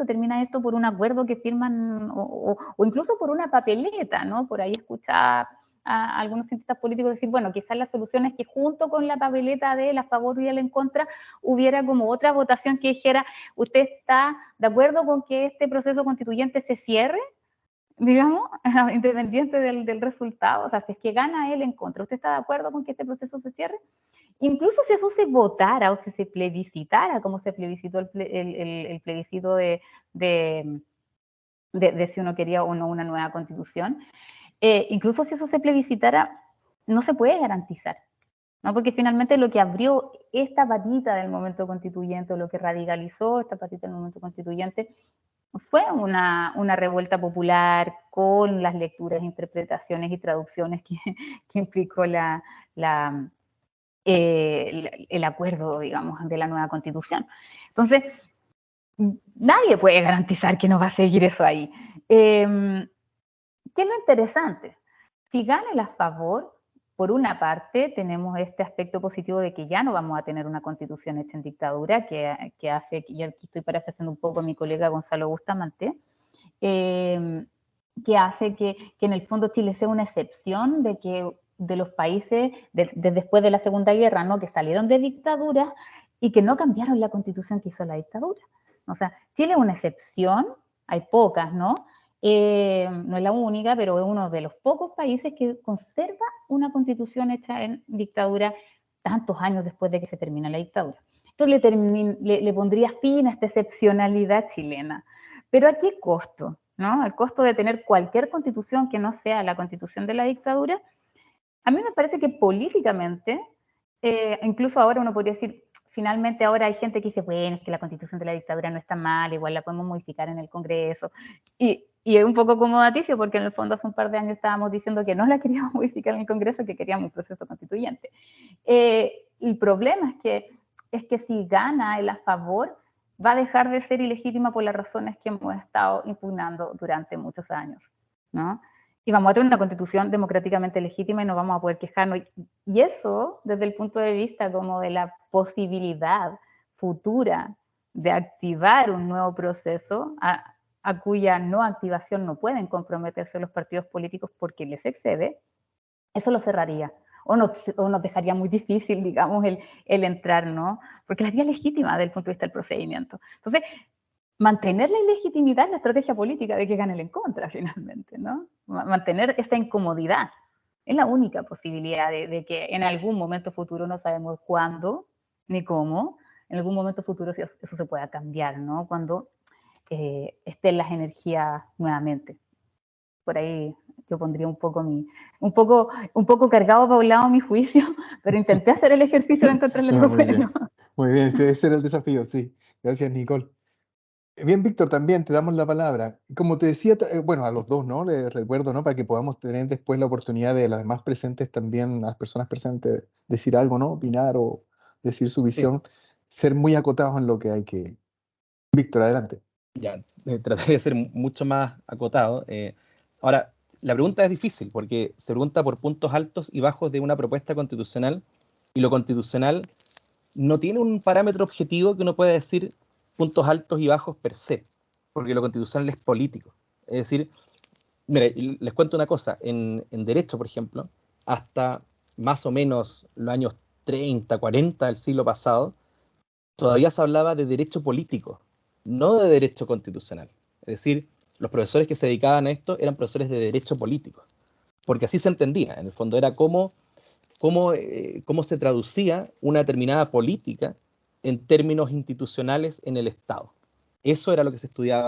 por un acuerdo que firman o incluso por una papeleta, ¿no? Por ahí escuchaba a algunos cientistas políticos decir, bueno, quizás la solución es que junto con la papeleta del a favor y el en contra hubiera como otra votación que dijera, ¿usted está de acuerdo con que este proceso constituyente se cierre? Digamos, independiente del resultado, o sea, si es que gana él en contra, ¿usted está de acuerdo con que este proceso se cierre? Incluso si eso se votara o si se plebiscitara, como se plebiscitó el plebiscito de si uno quería o no una nueva constitución, incluso si eso se plebiscitara, no se puede garantizar, ¿no? Porque finalmente lo que abrió esta patita del momento constituyente, o lo que radicalizó esta patita del momento constituyente, fue una revuelta popular con las lecturas, interpretaciones y traducciones que implicó el acuerdo, digamos, de la nueva constitución. Entonces, nadie puede garantizar que no va a seguir eso ahí. ¿Qué es lo interesante? Si gana el a favor, por una parte, tenemos este aspecto positivo de que ya no vamos a tener una constitución hecha en dictadura, que hace, y aquí estoy parafraseando un poco a mi colega Gonzalo Bustamante, que hace que en el fondo Chile sea una excepción de los países de después de la Segunda Guerra, ¿no? Que salieron de dictadura y que no cambiaron la constitución que hizo la dictadura. O sea, Chile es una excepción, hay pocas, ¿no? No es la única, pero es uno de los pocos países que conserva una constitución hecha en dictadura tantos años después de que se termina la dictadura. Entonces le pondría fin a esta excepcionalidad chilena. Pero ¿a qué costo? ¿No? Al costo de tener cualquier constitución que no sea la constitución de la dictadura. A mí me parece que políticamente, incluso ahora uno podría decir, finalmente ahora hay gente que dice, bueno, es que la constitución de la dictadura no está mal, igual la podemos modificar en el Congreso. Y es un poco acomodaticio, porque en el fondo hace un par de años estábamos diciendo que no la queríamos modificar en el Congreso, que queríamos un proceso constituyente. El problema es que si gana el a favor, va a dejar de ser ilegítima por las razones que hemos estado impugnando durante muchos años, ¿no? Y vamos a tener una constitución democráticamente legítima y no vamos a poder quejarnos. Y eso, desde el punto de vista como de la posibilidad futura de activar un nuevo proceso, a cuya no activación no pueden comprometerse los partidos políticos porque les excede, eso lo cerraría. O nos dejaría muy difícil, digamos, el entrar, ¿no? Porque la haría legítima desde el punto de vista del procedimiento. Entonces, mantener la ilegitimidad es la estrategia política de que gane el en contra, finalmente, ¿no? Mantener esa incomodidad es la única posibilidad de que en algún momento futuro, no sabemos cuándo ni cómo, en algún momento futuro eso se pueda cambiar, ¿no? Cuando estén las energías nuevamente. Por ahí yo pondría un poco cargado para un lado mi juicio, pero intenté hacer el ejercicio de encontrarle algo bueno. Muy bien, ese era el desafío, sí. Gracias, Nicole. Bien, Víctor, también te damos la palabra. Como te decía, bueno, a los dos, ¿no? Les recuerdo, ¿no? Para que podamos tener después la oportunidad de las demás presentes también, las personas presentes, decir algo, ¿no? Opinar o decir su visión, ser muy acotados en lo que hay que... Víctor, adelante. Ya, trataré de ser mucho más acotado. Ahora, la pregunta es difícil porque se pregunta por puntos altos y bajos de una propuesta constitucional, y lo constitucional no tiene un parámetro objetivo que uno pueda decir puntos altos y bajos per se, porque lo constitucional es político. Es decir, mire, les cuento una cosa, en derecho, por ejemplo, hasta más o menos los años 30, 40 del siglo pasado, todavía se hablaba de derecho político, no de derecho constitucional. Es decir, los profesores que se dedicaban a esto eran profesores de derecho político, porque así se entendía. En el fondo era cómo se traducía una determinada política en términos institucionales en el Estado. Eso era lo que se estudiaba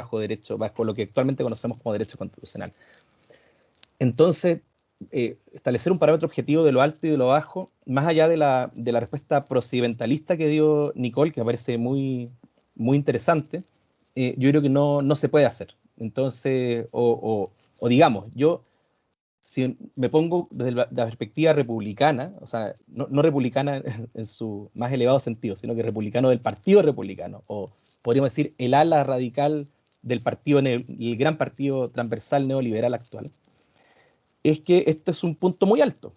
bajo lo que actualmente conocemos como derecho constitucional. Entonces, establecer un parámetro objetivo de lo alto y de lo bajo, más allá de la respuesta procedimentalista que dio Nicole, que me parece muy, muy interesante, yo creo que no se puede hacer. Entonces, o digamos, yo, si me pongo desde la perspectiva republicana, o sea, no republicana en su más elevado sentido, sino que republicano del Partido Republicano, o podríamos decir el ala radical del partido, el gran partido transversal neoliberal actual, es que este es un punto muy alto.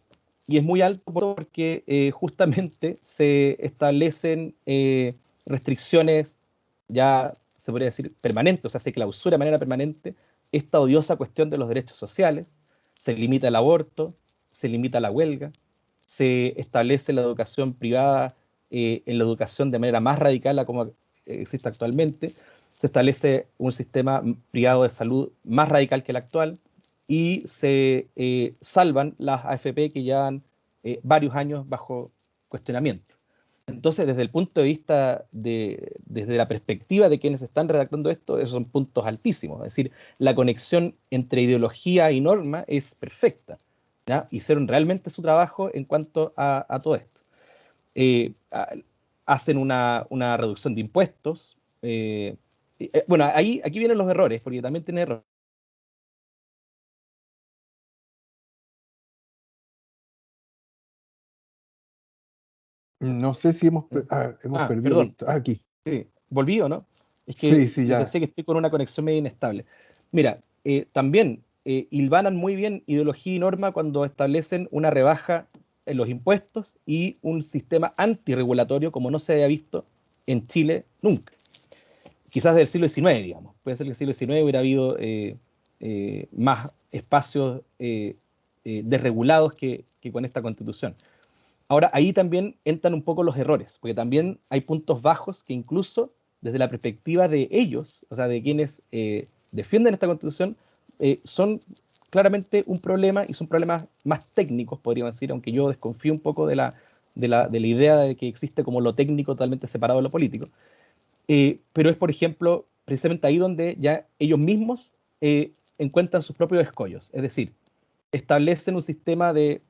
Y es muy alto porque justamente se establecen restricciones, ya se podría decir permanentes, o sea, se clausura de manera permanente esta odiosa cuestión de los derechos sociales, se limita el aborto, se limita la huelga, se establece la educación privada en la educación de manera más radical a como existe actualmente, se establece un sistema privado de salud más radical que el actual y se salvan las AFP que llevan varios años bajo cuestionamiento. Entonces, desde el punto de vista, desde la perspectiva de quienes están redactando esto, esos son puntos altísimos. Es decir, la conexión entre ideología y norma es perfecta, ¿ya? Hicieron realmente su trabajo en cuanto a todo esto. Hacen una reducción de impuestos. Bueno, aquí vienen los errores, porque también tiene errores. No sé si hemos perdido Perdón. Víctor. Aquí. Sí, ¿volví o no? Es que Sí, yo ya. pensé que estoy con una conexión medio inestable. Mira, también hilvanan muy bien ideología y norma cuando establecen una rebaja en los impuestos y un sistema antirregulatorio como no se había visto en Chile nunca. Quizás del siglo XIX, digamos. Puede ser que en el siglo XIX hubiera habido más espacios desregulados que con esta constitución. Ahora, ahí también entran un poco los errores, porque también hay puntos bajos que incluso desde la perspectiva de ellos, o sea, de quienes defienden esta constitución, son claramente un problema y son problemas más técnicos, podríamos decir, aunque yo desconfío un poco de la idea de que existe como lo técnico totalmente separado de lo político. Pero es, por ejemplo, precisamente ahí donde ya ellos mismos encuentran sus propios escollos, es decir, establecen un sistema de,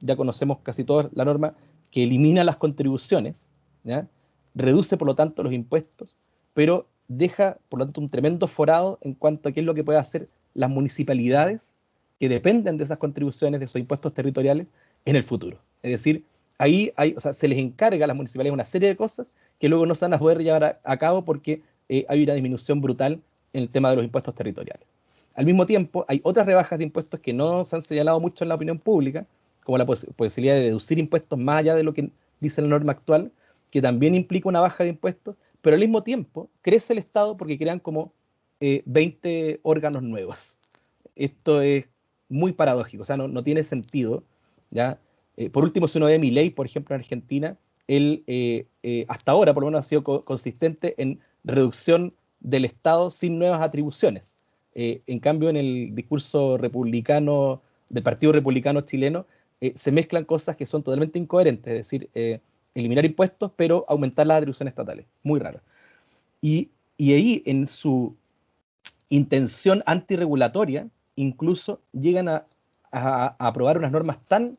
ya conocemos casi toda la norma, que elimina las contribuciones, ¿ya? Reduce por lo tanto los impuestos, pero deja por lo tanto un tremendo forado en cuanto a qué es lo que pueden hacer las municipalidades que dependen de esas contribuciones, de esos impuestos territoriales, en el futuro. Es decir, ahí o sea, se les encarga a las municipalidades una serie de cosas que luego no se van a poder llevar a cabo porque hay una disminución brutal en el tema de los impuestos territoriales. Al mismo tiempo, hay otras rebajas de impuestos que no se han señalado mucho en la opinión pública, como la posibilidad de deducir impuestos más allá de lo que dice la norma actual, que también implica una baja de impuestos, pero al mismo tiempo crece el Estado porque crean como 20 órganos nuevos. Esto es muy paradójico, o sea, no tiene sentido, ¿ya? Por último, si uno ve Milei, por ejemplo, en Argentina, él hasta ahora por lo menos ha sido consistente en reducción del Estado sin nuevas atribuciones. En cambio, en el discurso republicano del Partido Republicano chileno, se mezclan cosas que son totalmente incoherentes, es decir, eliminar impuestos, pero aumentar las atribuciones estatales. Muy raro. Y ahí, en su intención antirregulatoria, incluso llegan a aprobar unas normas tan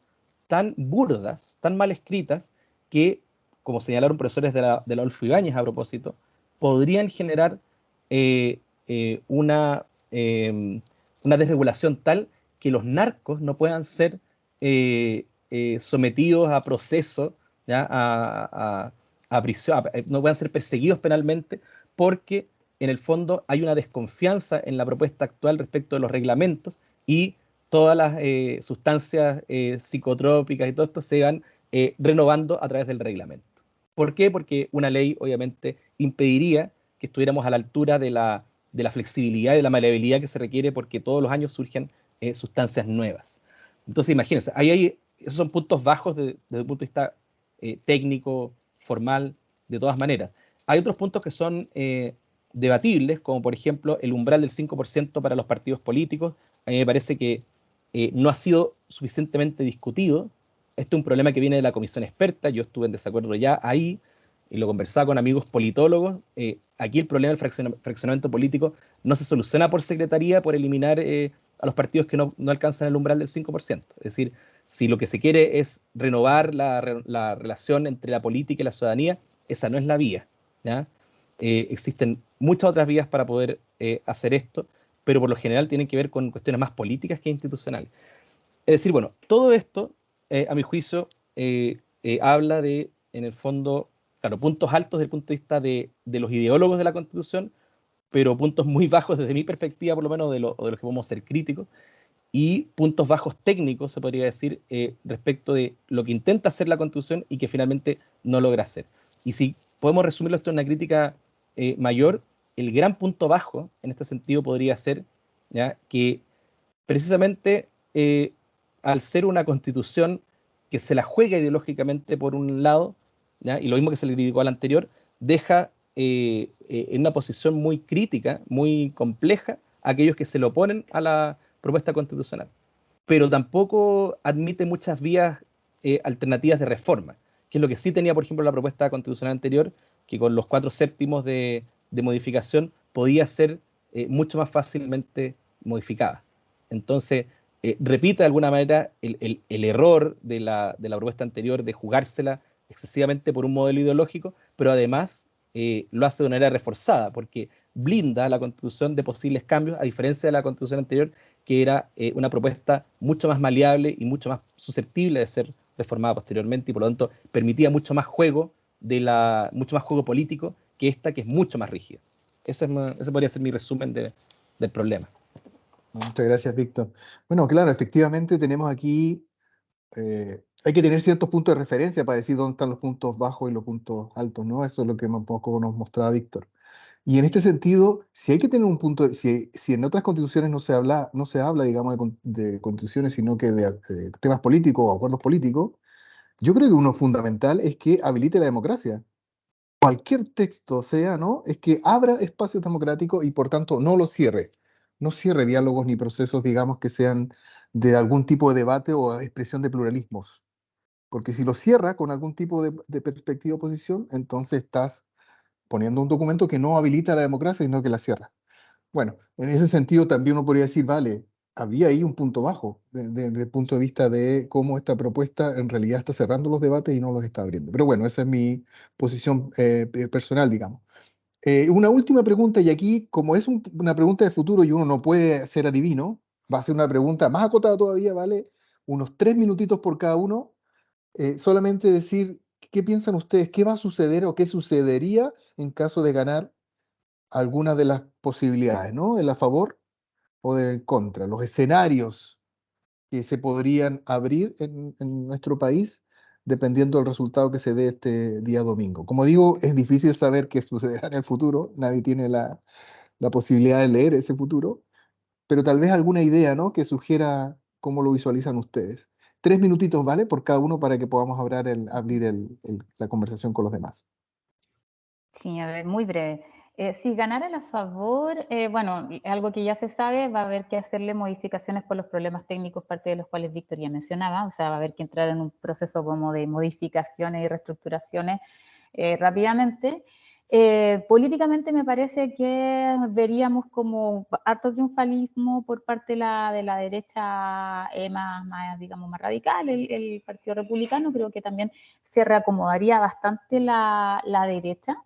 burdas, tan mal escritas, que, como señalaron profesores de la Adolfo Ibáñez a propósito, podrían generar una desregulación tal que los narcos no puedan ser sometidos a proceso, ¿ya? A prisión, no puedan ser perseguidos penalmente, porque en el fondo hay una desconfianza en la propuesta actual respecto de los reglamentos y todas las sustancias psicotrópicas y todo esto se van renovando a través del reglamento. ¿Por qué? Porque una ley obviamente impediría que estuviéramos a la altura de la flexibilidad y de la maleabilidad que se requiere porque todos los años surgen sustancias nuevas. Entonces imagínense, esos son puntos bajos desde el punto de vista técnico, formal, de todas maneras. Hay otros puntos que son debatibles, como por ejemplo el umbral del 5% para los partidos políticos. A mí me parece que no ha sido suficientemente discutido. Este es un problema que viene de la comisión experta, yo estuve en desacuerdo ya ahí, y lo conversaba con amigos politólogos. Aquí el problema del fraccionamiento político no se soluciona por secretaría, por eliminar a los partidos que no alcanzan el umbral del 5%. Es decir, si lo que se quiere es renovar la relación entre la política y la ciudadanía, esa no es la vía, ¿ya? Existen muchas otras vías para poder hacer esto, pero por lo general tienen que ver con cuestiones más políticas que institucionales. Es decir, bueno, todo esto, a mi juicio, habla de, en el fondo, claro, puntos altos desde el punto de vista de los ideólogos de la Constitución, pero puntos muy bajos desde mi perspectiva, por lo menos, de los que podemos ser críticos, y puntos bajos técnicos, se podría decir, respecto de lo que intenta hacer la Constitución y que finalmente no logra hacer. Y si podemos resumirlo esto en una crítica mayor, el gran punto bajo, en este sentido, podría ser, ¿ya?, que precisamente al ser una constitución que se la juega ideológicamente por un lado, ¿ya? Y lo mismo que se le criticó al anterior, deja en una posición muy crítica, muy compleja, a aquellos que se le oponen a la propuesta constitucional. Pero tampoco admite muchas vías alternativas de reforma, que es lo que sí tenía, por ejemplo, la propuesta constitucional anterior, que con los 4/7 de modificación podía ser mucho más fácilmente modificada. Entonces, repite de alguna manera el error de la propuesta anterior de jugársela excesivamente por un modelo ideológico, pero además lo hace de una manera reforzada, porque blinda la Constitución de posibles cambios, a diferencia de la Constitución anterior, que era una propuesta mucho más maleable y mucho más susceptible de ser reformada posteriormente, y por lo tanto permitía mucho más juego político que esta, que es mucho más rígida. Ese podría ser mi resumen del problema. Muchas gracias, Víctor. Bueno, claro, efectivamente tenemos aquí, hay que tener ciertos puntos de referencia para decir dónde están los puntos bajos y los puntos altos, ¿no? Eso es lo que un poco nos mostraba Víctor. Y en este sentido, si hay que tener un punto, si en otras constituciones no se habla, digamos, de constituciones, sino que de temas políticos o acuerdos políticos, yo creo que uno fundamental es que habilite la democracia. Cualquier texto sea, ¿no? Es que abra espacios democráticos y por tanto no lo cierre. No cierre diálogos ni procesos, digamos, que sean de algún tipo de debate o expresión de pluralismos. Porque si lo cierra con algún tipo de perspectiva o posición, entonces estás poniendo un documento que no habilita la democracia, sino que la cierra. Bueno, en ese sentido también uno podría decir, vale, había ahí un punto bajo desde el punto de vista de cómo esta propuesta en realidad está cerrando los debates y no los está abriendo. Pero bueno, esa es mi posición personal, digamos. Una última pregunta, y aquí, como es una pregunta de futuro y uno no puede ser adivino, va a ser una pregunta más acotada todavía, ¿vale? Unos 3 minutitos por cada uno. Solamente decir, ¿qué piensan ustedes? ¿Qué va a suceder o qué sucedería en caso de ganar algunas de las posibilidades, ¿no? De la favor o de contra, los escenarios que se podrían abrir en nuestro país dependiendo del resultado que se dé este día domingo. Como digo, es difícil saber qué sucederá en el futuro, nadie tiene la posibilidad de leer ese futuro, pero tal vez alguna idea, ¿no? Que sugiera cómo lo visualizan ustedes. 3 minutitos, ¿vale? Por cada uno para que podamos abrir la conversación con los demás. Sí, a ver, muy breve. Si ganaran a favor, bueno, algo que ya se sabe, va a haber que hacerle modificaciones por los problemas técnicos, parte de los cuales Víctor ya mencionaba, o sea, va a haber que entrar en un proceso como de modificaciones y reestructuraciones rápidamente. Políticamente me parece que veríamos como harto triunfalismo por parte de la derecha más, digamos, más radical, el Partido Republicano. Creo que también se reacomodaría bastante la derecha,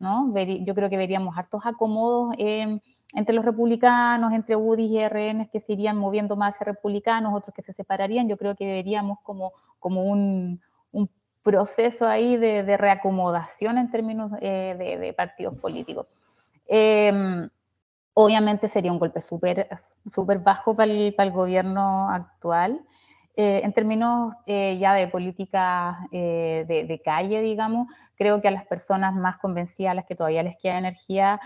¿no? Yo creo que veríamos hartos acomodos entre los republicanos, entre UDI y RN, que se irían moviendo más hacia republicanos, otros que se separarían. Yo creo que veríamos como un proceso ahí de reacomodación en términos de partidos políticos. Obviamente sería un golpe súper bajo para el gobierno actual. En términos ya de política de calle, digamos, creo que a las personas más convencidas, a las que todavía les queda energía,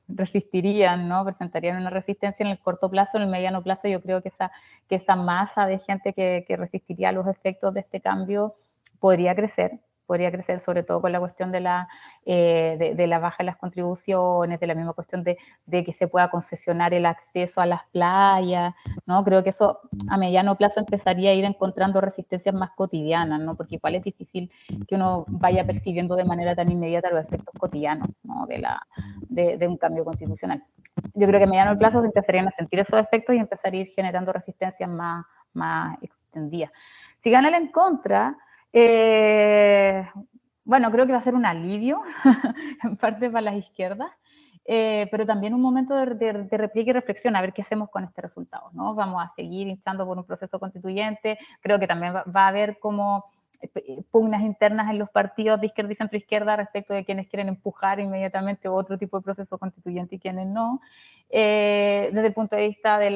resistirían, ¿no? Presentarían una resistencia en el corto plazo. En el mediano plazo yo creo que esa masa de gente que resistiría los efectos de este cambio podría crecer sobre todo con la cuestión de la baja de las contribuciones, de la misma cuestión de que se pueda concesionar el acceso a las playas, ¿no? Creo que eso a mediano plazo empezaría a ir encontrando resistencias más cotidianas, ¿no? Porque igual es difícil que uno vaya percibiendo de manera tan inmediata los efectos cotidianos, ¿no? de un cambio constitucional. Yo creo que a mediano plazo se empezarían a sentir esos efectos y empezaría a ir generando resistencias más extendidas. Si gana el en contra, bueno, creo que va a ser un alivio en parte para las izquierdas, pero también un momento de repliegue y reflexión, a ver qué hacemos con este resultado, ¿no? Vamos a seguir instando por un proceso constituyente, creo que también va a haber como pugnas internas en los partidos de izquierda y centroizquierda respecto de quienes quieren empujar inmediatamente otro tipo de proceso constituyente y quienes no. Desde el punto de vista de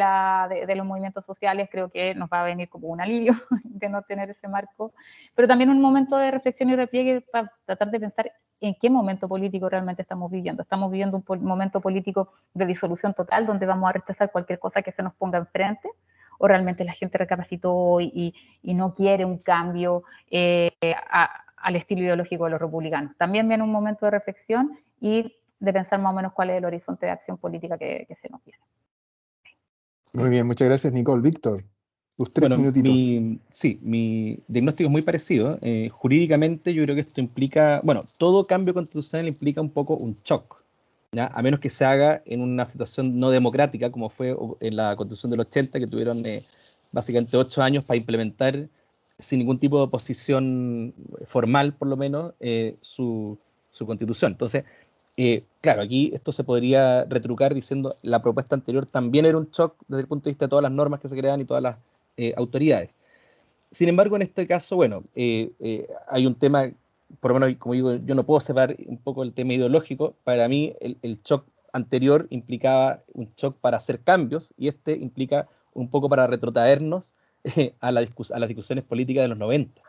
los movimientos sociales, creo que nos va a venir como un alivio de no tener ese marco, pero también un momento de reflexión y repliegue para tratar de pensar en qué momento político realmente estamos viviendo. Estamos viviendo un momento político de disolución total, donde vamos a rechazar cualquier cosa que se nos ponga enfrente, o realmente la gente recapacitó y no quiere un cambio al estilo ideológico de los republicanos. También viene un momento de reflexión y de pensar más o menos cuál es el horizonte de acción política que se nos viene. Muy bien, muchas gracias, Nicole. Víctor, tus 3 Bueno, minutitos. mi diagnóstico es muy parecido. Jurídicamente yo creo que esto implica, bueno, todo cambio constitucional implica un poco un shock, ¿ya? A menos que se haga en una situación no democrática, como fue en la Constitución del 80, que tuvieron básicamente 8 años para implementar sin ningún tipo de oposición formal, por lo menos, su constitución. Entonces, claro, aquí esto se podría retrucar diciendo la propuesta anterior también era un shock desde el punto de vista de todas las normas que se crean y todas las autoridades. Sin embargo, en este caso, bueno, hay un tema, por lo menos, como digo, yo no puedo separar un poco el tema ideológico. Para mí, el shock anterior implicaba un shock para hacer cambios y este implica un poco para retrotraernos a las discusiones políticas de los 90.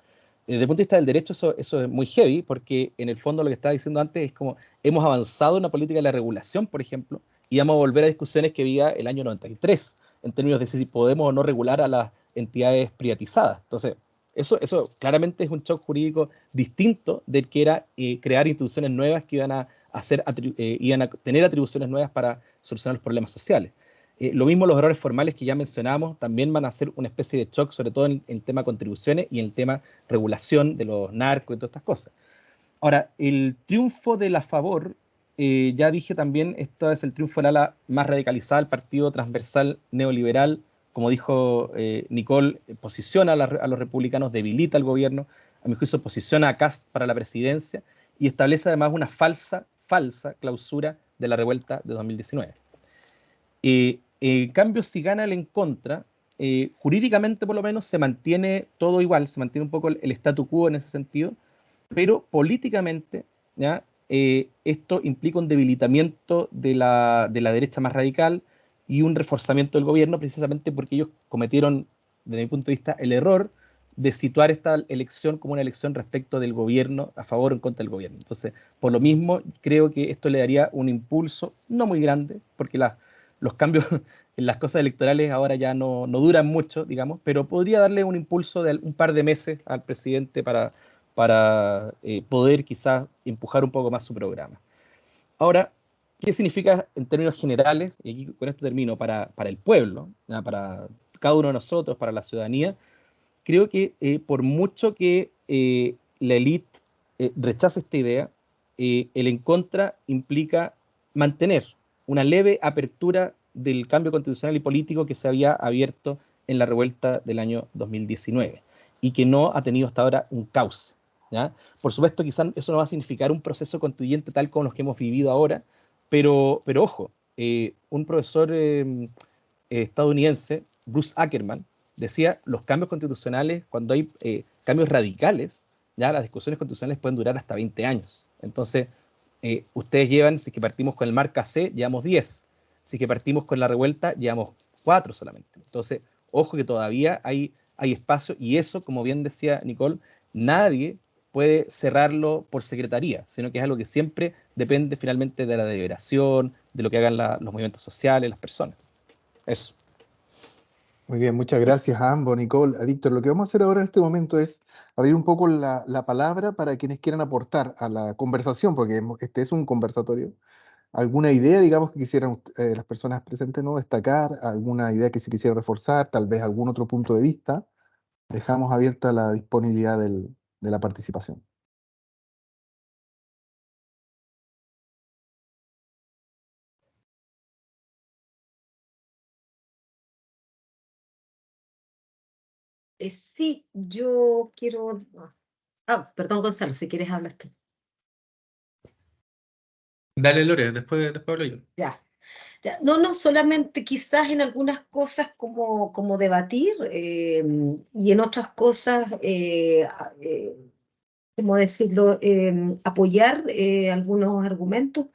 Desde el punto de vista del derecho, eso es muy heavy, porque en el fondo lo que estaba diciendo antes es como hemos avanzado en la política de la regulación, por ejemplo, y vamos a volver a discusiones que había el año 93, en términos de si podemos o no regular a las entidades privatizadas. Entonces, eso claramente es un shock jurídico distinto del que era crear instituciones nuevas que iban iban a tener atribuciones nuevas para solucionar los problemas sociales. Lo mismo los errores formales que ya mencionamos también van a ser una especie de shock, sobre todo en el tema contribuciones y en el tema regulación de los narcos y todas estas cosas. Ahora, el triunfo de la favor, ya dije también, esto es el triunfo del ala más radicalizada, el partido transversal neoliberal, como dijo Nicole, posiciona a los republicanos, debilita al gobierno, a mi juicio posiciona a Kast para la presidencia y establece además una falsa clausura de la revuelta de 2019. En cambio, si gana el en contra, jurídicamente por lo menos se mantiene todo igual, se mantiene un poco el statu quo en ese sentido, pero políticamente, ¿ya? Esto implica un debilitamiento de la derecha más radical y un reforzamiento del gobierno, precisamente porque ellos cometieron, desde mi punto de vista, el error de situar esta elección como una elección respecto del gobierno, a favor o en contra del gobierno. Entonces, por lo mismo, creo que esto le daría un impulso, no muy grande, porque los cambios en las cosas electorales ahora ya no duran mucho, digamos, pero podría darle un impulso de un par de meses al presidente para poder quizás empujar un poco más su programa. Ahora, ¿qué significa en términos generales? Y aquí con esto termino, para el pueblo, ¿ya? Para cada uno de nosotros, para la ciudadanía. Creo que por mucho que la élite rechace esta idea, el en contra implica mantener una leve apertura del cambio constitucional y político que se había abierto en la revuelta del año 2019 y que no ha tenido hasta ahora un cauce, ¿ya? Por supuesto, quizás eso no va a significar un proceso constituyente tal como los que hemos vivido ahora, pero ojo, un profesor estadounidense, Bruce Ackerman, decía, los cambios constitucionales, cuando hay cambios radicales, ya las discusiones constitucionales pueden durar hasta 20 años. Entonces, ustedes llevan, si es que partimos con el Marca C, llevamos 10. Si es que partimos con la revuelta, llevamos 4 solamente. Entonces, ojo que todavía hay espacio y eso, como bien decía Nicole, nadie puede cerrarlo por secretaría, sino que es algo que siempre depende finalmente de la deliberación, de lo que hagan los movimientos sociales, las personas. Eso. Muy bien, muchas gracias a ambos, Nicole, a Víctor. Lo que vamos a hacer ahora en este momento es abrir un poco la palabra para quienes quieran aportar a la conversación, porque este es un conversatorio. ¿Alguna idea, digamos, que quisieran las personas presentes no destacar? ¿Alguna idea que se quisiera reforzar? Tal vez algún otro punto de vista. Dejamos abierta la disponibilidad de la participación. Sí, yo quiero... perdón, Gonzalo, si quieres hablas tú. Dale, Lore, después hablo yo. Ya. No, solamente quizás en algunas cosas como debatir y en otras cosas, ¿cómo decirlo? Apoyar algunos argumentos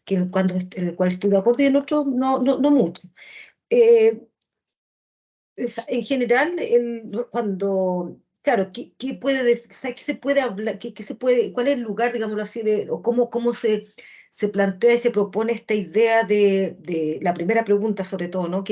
en el cual estoy de acuerdo y en otros no mucho. Eh, en general, cuando, claro, ¿qué puede decir, o sea, qué se puede hablar, qué se puede, cuál es el lugar, digámoslo así, o cómo se plantea y se propone esta idea de la primera pregunta, sobre todo, ¿no?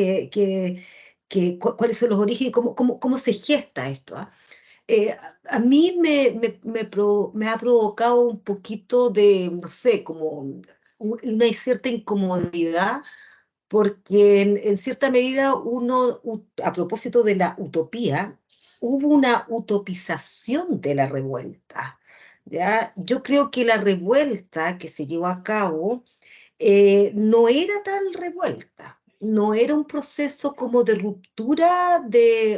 cuáles son los orígenes, cómo se gesta esto. A mí me ha provocado un poquito de, no sé, como una cierta incomodidad, porque en cierta medida a propósito de la utopía, hubo una utopización de la revuelta. ¿Ya? Yo creo que la revuelta que se llevó a cabo no era tal revuelta, no era un proceso como de ruptura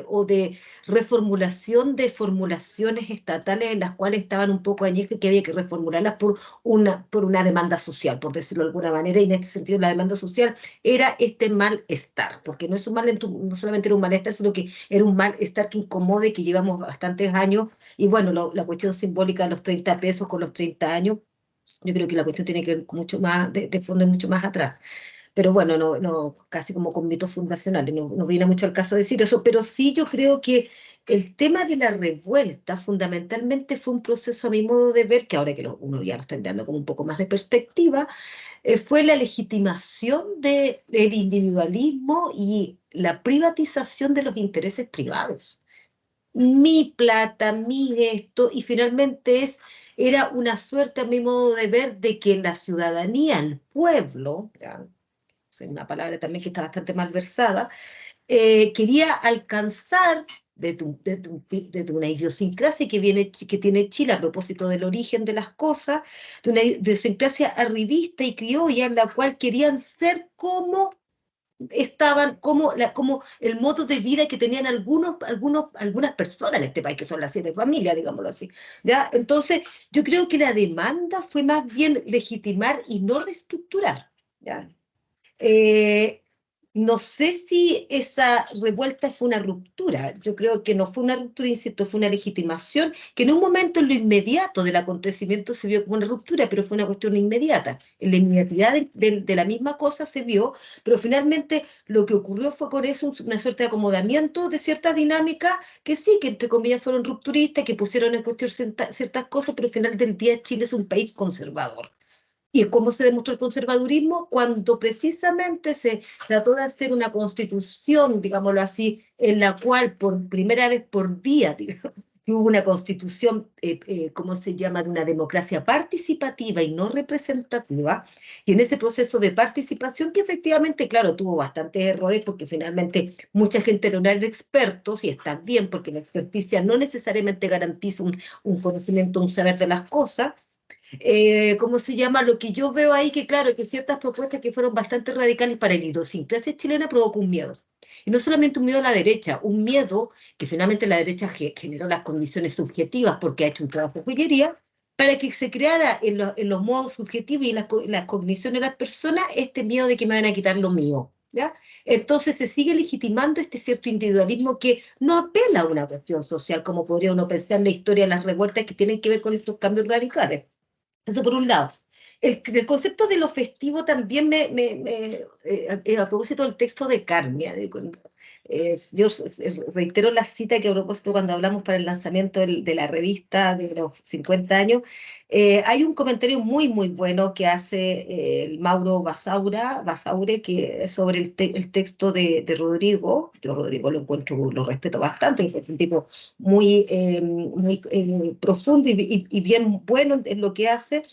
o de reformulación de formulaciones estatales en las cuales estaban un poco añejas, que había que reformularlas por una demanda social, por decirlo de alguna manera, y en este sentido la demanda social era este malestar, porque no es un no solamente era un malestar, sino que era un malestar que incomode, que llevamos bastantes años, y bueno, la cuestión simbólica de los 30 pesos con los 30 años, yo creo que la cuestión tiene que ver con mucho más, de fondo y mucho más atrás. Pero bueno, casi como con mitos fundacionales, no viene mucho al caso decir eso, pero sí yo creo que el tema de la revuelta fundamentalmente fue un proceso, a mi modo de ver, que ahora que uno ya lo está mirando con un poco más de perspectiva, fue la legitimación del individualismo y la privatización de los intereses privados. Mi plata, mi esto, y finalmente era una suerte, a mi modo de ver, de que la ciudadanía, el pueblo, ya, es una palabra también que está bastante malversada, quería alcanzar desde una idiosincrasia que tiene Chile a propósito del origen de las cosas, de una idiosincrasia arribista y criolla en la cual querían ser como estaban, como el modo de vida que tenían algunas personas en este país, que son las 7 familias, digámoslo así. ¿Ya? Entonces, yo creo que la demanda fue más bien legitimar y no reestructurar. ¿Ya? No sé si esa revuelta fue una ruptura. Yo creo que no fue una ruptura, insisto, fue una legitimación que en un momento en lo inmediato del acontecimiento se vio como una ruptura, pero fue una cuestión inmediata. En la inmediatez de la misma cosa se vio, pero finalmente lo que ocurrió fue con eso una suerte de acomodamiento de ciertas dinámicas que sí, que entre comillas fueron rupturistas, que pusieron en cuestión ciertas cosas, pero al final del día Chile es un país conservador. ¿Y cómo se demostró el conservadurismo? Cuando precisamente se trató de hacer una constitución, digámoslo así, en la cual por primera vez por vía, digamos, que hubo una constitución, ¿cómo se llama?, de una democracia participativa y no representativa, y en ese proceso de participación que efectivamente, claro, tuvo bastantes errores porque finalmente mucha gente no era de expertos, y está bien porque la experticia no necesariamente garantiza un conocimiento, un saber de las cosas. ¿Cómo se llama? Lo que yo veo ahí, que claro, que ciertas propuestas que fueron bastante radicales para el idiosincrasia chilena provocó un miedo. Y no solamente un miedo a la derecha, un miedo que finalmente la derecha generó las condiciones subjetivas porque ha hecho un trabajo de joyería, para que se creara en los modos subjetivos y las cogniciones de las personas este miedo de que me van a quitar lo mío. ¿Ya? Entonces se sigue legitimando este cierto individualismo que no apela a una cuestión social, como podría uno pensar en la historia de las revueltas que tienen que ver con estos cambios radicales. Eso por un lado. El concepto de lo festivo también a propósito del texto de Carmia, yo reitero la cita que a propósito cuando hablamos para el lanzamiento de la revista de los 50 años, hay un comentario muy, muy bueno que hace el Mauro Basaure, que es sobre el texto de Rodrigo. Yo Rodrigo lo encuentro, lo respeto bastante, es un tipo muy profundo y bien bueno en lo que hace.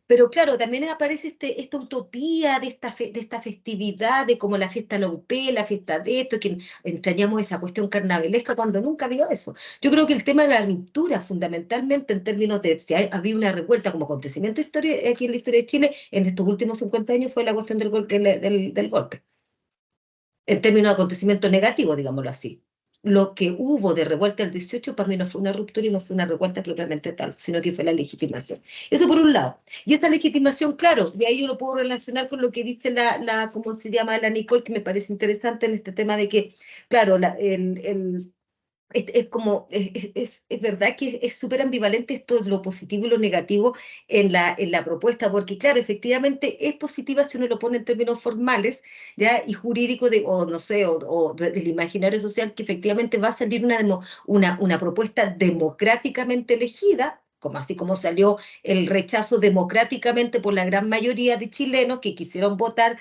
Pero claro, también aparece esta utopía de esta festividad, de como la fiesta laupé, la fiesta de esto, que entrañamos esa cuestión carnavalesca cuando nunca había eso. Yo creo que el tema de la ruptura, fundamentalmente en términos de si había una revuelta como acontecimiento aquí en la historia de Chile, en estos últimos 50 años fue la cuestión del golpe. En términos de acontecimiento negativo, digámoslo así. Lo que hubo de revuelta el 18 para mí no fue una ruptura y no fue una revuelta propiamente tal, sino que fue la legitimación. Eso por un lado. Y esa legitimación, claro, de ahí yo lo puedo relacionar con lo que dice ¿cómo se llama?, la Nicole, que me parece interesante en este tema de que, claro, es verdad que es súper ambivalente esto de lo positivo y lo negativo en la propuesta, porque claro, efectivamente es positiva si uno lo pone en términos formales, ¿ya? Y jurídicos, o no sé, del imaginario social, que efectivamente va a salir una propuesta democráticamente elegida, como así como salió el rechazo democráticamente por la gran mayoría de chilenos que quisieron votar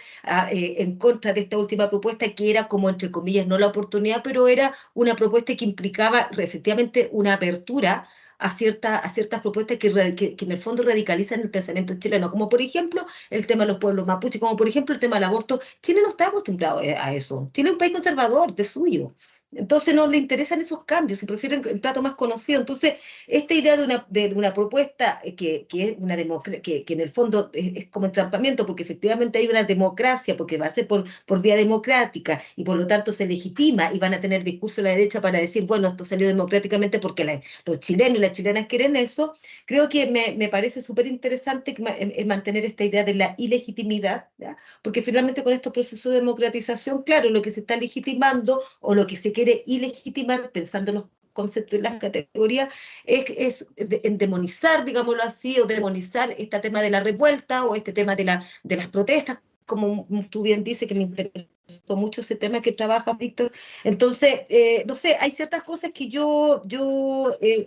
en contra de esta última propuesta, que era como, entre comillas, no la oportunidad, pero era una propuesta que implicaba efectivamente una apertura a ciertas propuestas que en el fondo radicalizan el pensamiento chileno, como por ejemplo el tema de los pueblos mapuche, como por ejemplo el tema del aborto. Chile no está acostumbrado a eso. Chile es un país conservador, de suyo. Entonces no le interesan esos cambios y prefieren el plato más conocido. Entonces, esta idea de una propuesta que es una que en el fondo es como entrampamiento, porque efectivamente hay una democracia, porque va a ser por vía democrática y por lo tanto se legitima y van a tener discurso de la derecha para decir, bueno, esto salió democráticamente porque los chilenos y las chilenas quieren eso. Creo que me parece súper interesante mantener esta idea de la ilegitimidad, ¿ya? Porque finalmente con estos procesos de democratización, claro, lo que se está legitimando o lo que se quiere ilegitimar, pensando en los conceptos y las categorías, es demonizar, digámoslo así, o demonizar este tema de la revuelta o este tema de las protestas, como tú bien dices, que me interesó mucho ese tema que trabaja Víctor. Entonces, no sé, hay ciertas cosas que yo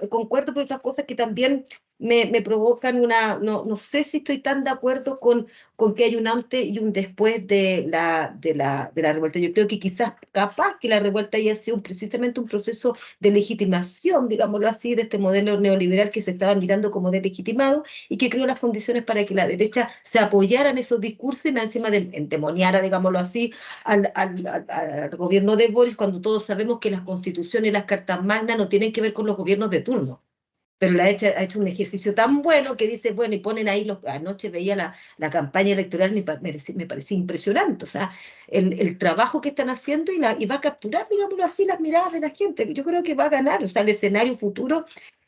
concuerdo, pero otras cosas que también me provocan no sé si estoy tan de acuerdo con que hay un antes y un después de la revuelta. Yo creo que quizás, capaz que la revuelta haya sido precisamente un proceso de legitimación, digámoslo así, de este modelo neoliberal que se estaba mirando como delegitimado y que creó las condiciones para que la derecha se apoyara en esos discursos y más encima endemoniara, digámoslo así, al gobierno de Boris, cuando todos sabemos que las constituciones y las cartas magnas no tienen que ver con los gobiernos de turno. Pero ha hecho un ejercicio tan bueno que dice, bueno, y ponen ahí, anoche veía la campaña electoral, me parecía impresionante, o sea, el trabajo que están haciendo y va a capturar, digámoslo así, las miradas de la gente. Yo creo que va a ganar, o sea, el escenario futuro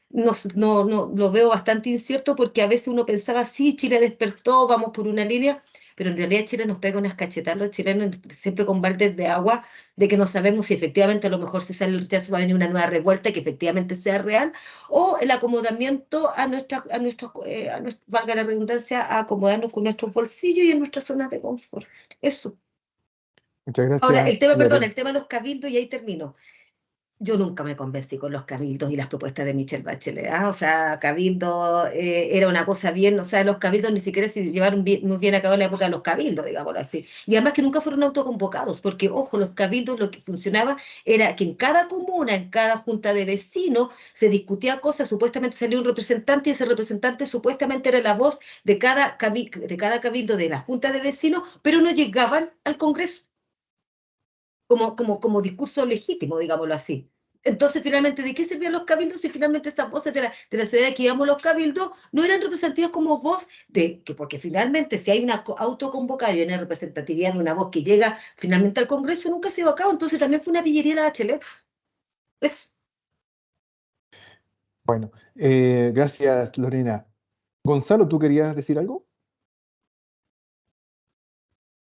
no lo veo bastante incierto porque a veces uno pensaba, sí, Chile despertó, vamos por una línea, pero en realidad Chile nos pega unas cachetadas, los chilenos siempre con baldes de agua, de que no sabemos si efectivamente a lo mejor si sale el rechazo va a venir una nueva revuelta que efectivamente sea real, o el acomodamiento valga la redundancia, a acomodarnos con nuestros bolsillos y en nuestras zonas de confort. Eso. Muchas Ahora, gracias, el tema de los cabildos, y ahí termino. Yo nunca me convencí con los cabildos y las propuestas de Michelle Bachelet, ¿ah? O sea, cabildo era una cosa bien, o sea, los cabildos ni siquiera se llevaron muy bien a cabo en la época de los cabildos, digámoslo así. Y además que nunca fueron autoconvocados, porque, ojo, los cabildos lo que funcionaba era que en cada comuna, en cada junta de vecinos, se discutía cosas, supuestamente salía un representante y ese representante supuestamente era la voz de cada cabildo de la junta de vecinos, pero no llegaban al Congreso como discurso legítimo, digámoslo así. Entonces, finalmente, ¿de qué servían los cabildos si finalmente esas voces de la ciudad que llamamos los cabildos no eran representativas como voz porque finalmente si hay una autoconvocada y una representatividad de una voz que llega finalmente al Congreso, nunca se llevó a cabo, entonces también fue una pillería la Bachelet. Eso. Bueno, gracias, Lorena. Gonzalo, ¿tú querías decir algo?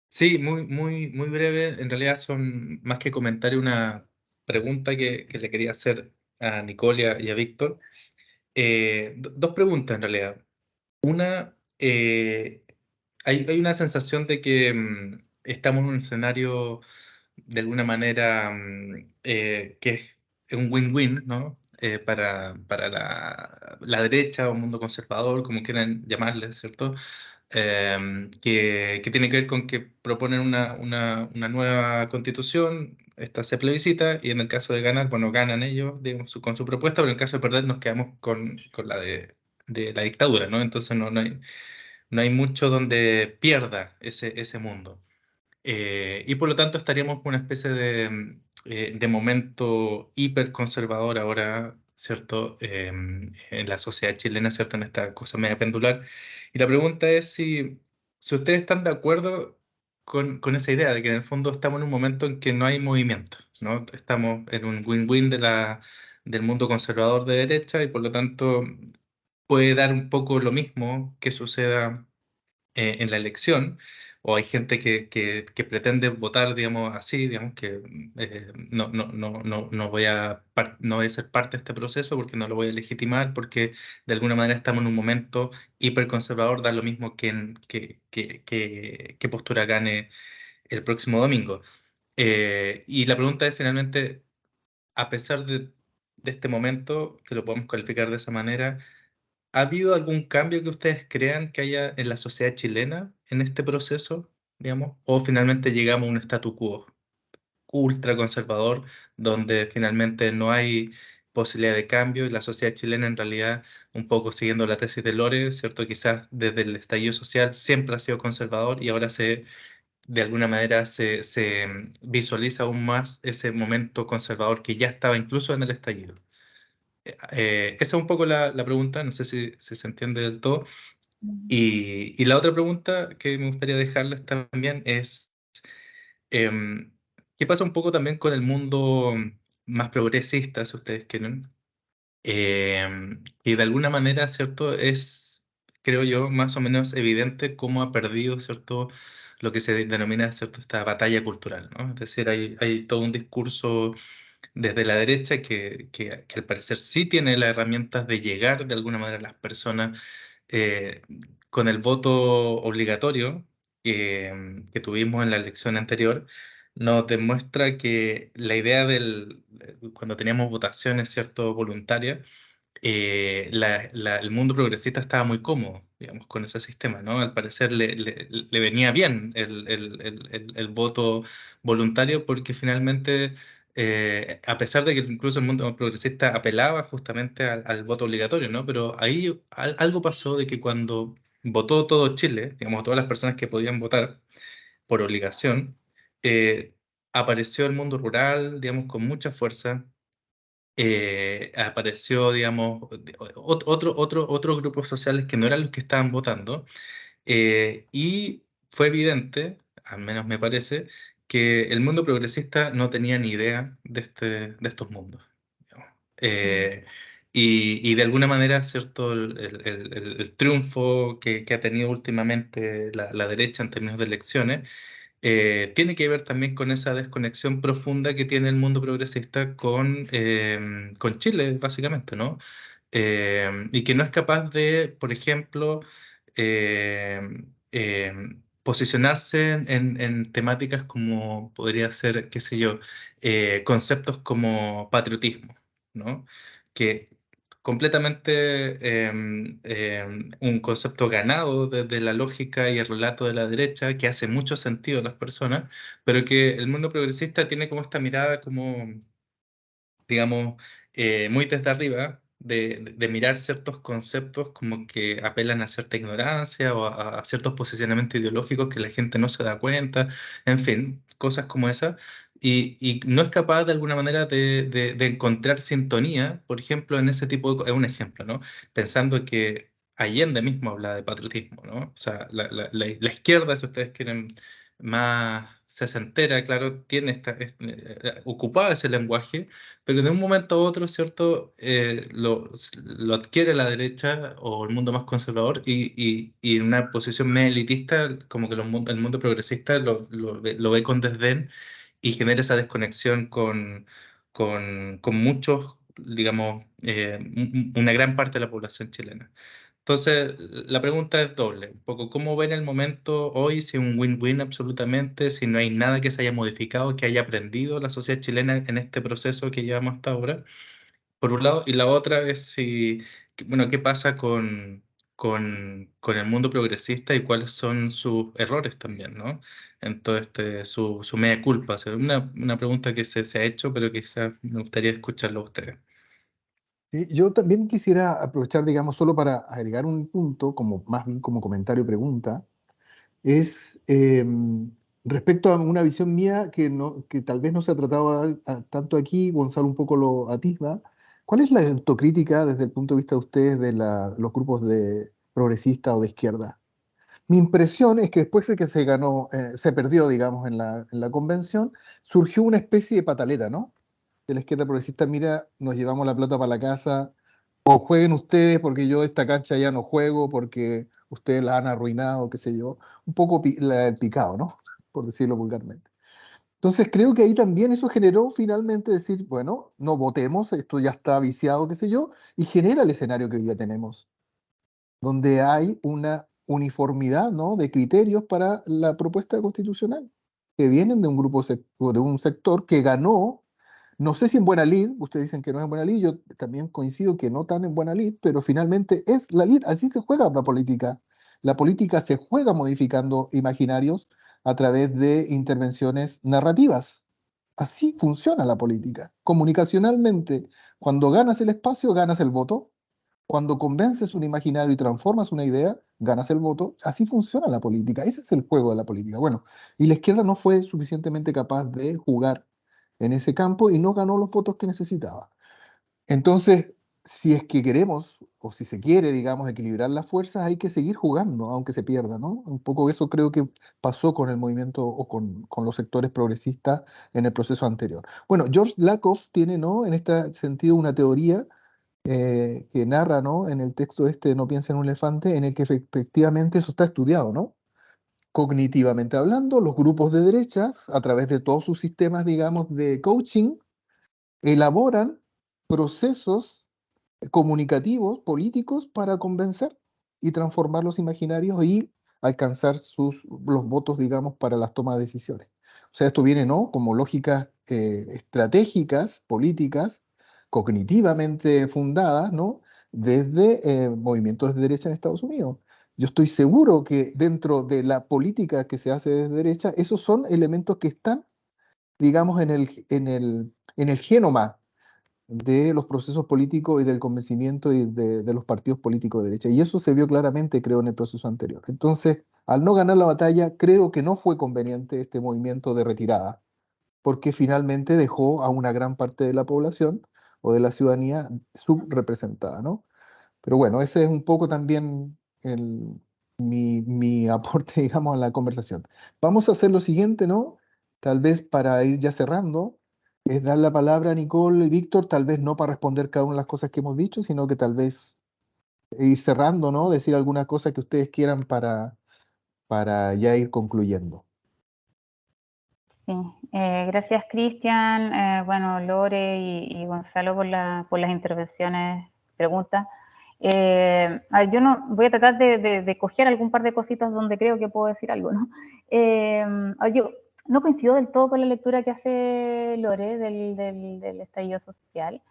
Sí, muy breve. En realidad son más que comentario una pregunta que le quería hacer a Nicole y a Víctor. Dos preguntas en realidad. Una, hay una sensación de que estamos en un escenario de alguna manera que es un win-win, ¿no? Para la derecha o mundo conservador, como quieran llamarle, ¿cierto? Que tiene que ver con que proponen una nueva constitución, esta se plebiscita y en el caso de ganar, bueno, ganan ellos digamos, con su propuesta, pero en el caso de perder nos quedamos con la de la dictadura, ¿no? Entonces no hay mucho donde pierda ese mundo. Y por lo tanto estaríamos con una especie de momento hiperconservador ahora, ¿cierto? En la sociedad chilena, ¿cierto? En esta cosa media pendular. Y la pregunta es si ustedes están de acuerdo con esa idea de que en el fondo estamos en un momento en que no hay movimiento, ¿no? Estamos en un win-win del mundo conservador de derecha y por lo tanto puede dar un poco lo mismo que suceda en la elección, o hay gente que pretende votar, digamos, así, digamos, que no voy a ser parte de este proceso porque no lo voy a legitimar, porque de alguna manera estamos en un momento hiperconservador, da lo mismo que postura gane el próximo domingo. Y la pregunta es finalmente, a pesar de este momento, que lo podemos calificar de esa manera, ¿Ha habido algún cambio que ustedes crean que haya en la sociedad chilena en este proceso, digamos? ¿O finalmente llegamos a un statu quo ultra conservador, donde finalmente no hay posibilidad de cambio y la sociedad chilena en realidad, un poco siguiendo la tesis de Lore, ¿cierto? Quizás desde el estallido social siempre ha sido conservador y ahora de alguna manera se visualiza aún más ese momento conservador que ya estaba incluso en el estallido. Esa es un poco la pregunta, no sé si se entiende del todo. Y la otra pregunta que me gustaría dejarles también es, em, ¿qué pasa un poco también con el mundo más progresista, si ustedes quieren? Que de alguna manera, ¿cierto? Es, creo yo, más o menos evidente cómo ha perdido, ¿cierto? Lo que se denomina, ¿cierto? Esta batalla cultural, ¿no? Es decir, hay todo un discurso desde la derecha que al parecer sí tiene las herramientas de llegar de alguna manera a las personas eh, con el voto obligatorio que tuvimos en la elección anterior, nos demuestra que la idea cuando teníamos votaciones, ¿cierto?, voluntarias, el mundo progresista estaba muy cómodo, digamos, con ese sistema, ¿no? Al parecer le venía bien el voto voluntario porque finalmente, a pesar de que incluso el mundo progresista apelaba justamente al voto obligatorio, ¿no? Pero ahí algo pasó de que cuando votó todo Chile, digamos, todas las personas que podían votar por obligación, apareció el mundo rural, digamos, con mucha fuerza. Apareció, digamos, otros grupos sociales que no eran los que estaban votando, y fue evidente, al menos me parece, que el mundo progresista no tenía ni idea de estos mundos, digamos. Y de alguna manera, ¿cierto? El triunfo que ha tenido últimamente la derecha en términos de elecciones tiene que ver también con esa desconexión profunda que tiene el mundo progresista con Chile, básicamente, ¿no? Y que no es capaz de, por ejemplo, eh, eh, posicionarse en temáticas como podría ser, qué sé yo, conceptos como patriotismo, ¿no? Que completamente un concepto ganado desde la lógica y el relato de la derecha, que hace mucho sentido a las personas, pero que el mundo progresista tiene como esta mirada como digamos, muy desde arriba, de mirar ciertos conceptos como que apelan a cierta ignorancia o a ciertos posicionamientos ideológicos que la gente no se da cuenta, en fin, cosas como esas, y no es capaz de alguna manera de encontrar sintonía, por ejemplo, en ese tipo es un ejemplo, ¿no? Pensando que Allende mismo habla de patriotismo, ¿no? O sea, la izquierda, si ustedes quieren más sesentera, claro, tiene ocupaba ese lenguaje, pero de un momento a otro, ¿cierto? Lo adquiere la derecha o el mundo más conservador y en una posición medio elitista, como que el mundo progresista lo ve con desdén y genera esa desconexión con muchos, digamos, una gran parte de la población chilena. Entonces, la pregunta es doble, un poco, ¿cómo ven el momento hoy si un win-win absolutamente, si no hay nada que se haya modificado, que haya aprendido la sociedad chilena en este proceso que llevamos hasta ahora? Por un lado, y la otra es bueno, ¿qué pasa con el mundo progresista y cuáles son sus errores también, ¿no? En todo su mea culpa. O sea, una pregunta que se ha hecho, pero quizás me gustaría escucharlo a ustedes. Sí, yo también quisiera aprovechar, digamos, solo para agregar un punto, como más bien como comentario o pregunta, es respecto a una visión mía que, no, que tal vez no se ha tratado tanto aquí, Gonzalo un poco lo atisba. ¿Cuál es la autocrítica desde el punto de vista de ustedes de los grupos de progresistas o de izquierda? Mi impresión es que después de que se ganó, se perdió, digamos, en la convención, surgió una especie de pataleta, ¿no? De la izquierda progresista, mira, nos llevamos la plata para la casa, o jueguen ustedes porque yo esta cancha ya no juego porque ustedes la han arruinado, qué sé yo. Un poco el picado, ¿no? Por decirlo vulgarmente. Entonces creo que ahí también eso generó finalmente decir, bueno, no votemos, esto ya está viciado, qué sé yo, y genera el escenario que hoy ya tenemos donde hay una uniformidad, ¿no?, de criterios para la propuesta constitucional, que vienen de un grupo de un sector que ganó No sé si en buena lid, ustedes dicen que no es en buena lid, yo también coincido que no tan en buena lid, pero finalmente es la lid, así se juega la política. La política se juega modificando imaginarios a través de intervenciones narrativas. Así funciona la política. Comunicacionalmente, cuando ganas el espacio, ganas el voto. Cuando convences un imaginario y transformas una idea, ganas el voto. Así funciona la política. Ese es el juego de la política. Bueno, y la izquierda no fue suficientemente capaz de jugar en ese campo y no ganó los votos que necesitaba. Entonces, si es que queremos, o si se quiere, digamos, equilibrar las fuerzas, hay que seguir jugando, aunque se pierda, ¿no? Un poco eso creo que pasó con el movimiento o con los sectores progresistas en el proceso anterior. Bueno, George Lakoff tiene, ¿no? En este sentido, una teoría que narra, ¿no? En el texto este, No piensa en un elefante, en el que efectivamente eso está estudiado, ¿no? Cognitivamente hablando, los grupos de derechas, a través de todos sus sistemas, digamos, de coaching, elaboran procesos comunicativos, políticos, para convencer y transformar los imaginarios y alcanzar los votos, digamos, para las tomas de decisiones. O sea, esto viene, ¿no? Como lógicas estratégicas, políticas, cognitivamente fundadas, ¿no? Desde movimientos de derecha en Estados Unidos. Yo estoy seguro que dentro de la política que se hace desde derecha, esos son elementos que están, digamos, en el génoma de los procesos políticos y del convencimiento y de los partidos políticos de derecha. Y eso se vio claramente, creo, en el proceso anterior. Entonces, al no ganar la batalla, creo que no fue conveniente este movimiento de retirada, porque finalmente dejó a una gran parte de la población o de la ciudadanía subrepresentada, ¿no? Pero bueno, ese es un poco también mi aporte, digamos, a la conversación. Vamos a hacer lo siguiente, ¿no? Tal vez para ir ya cerrando, es dar la palabra a Nicole y Víctor, tal vez no para responder cada una de las cosas que hemos dicho, sino que tal vez ir cerrando, ¿no? Decir alguna cosa que ustedes quieran para ya ir concluyendo. Sí, gracias Cristian, bueno, Lore y Gonzalo por las intervenciones, preguntas. A ver, yo no voy a tratar de coger algún par de cositas donde creo que puedo decir algo, ¿no? A ver, yo no coincido del todo con la lectura que hace Lore del estallido social.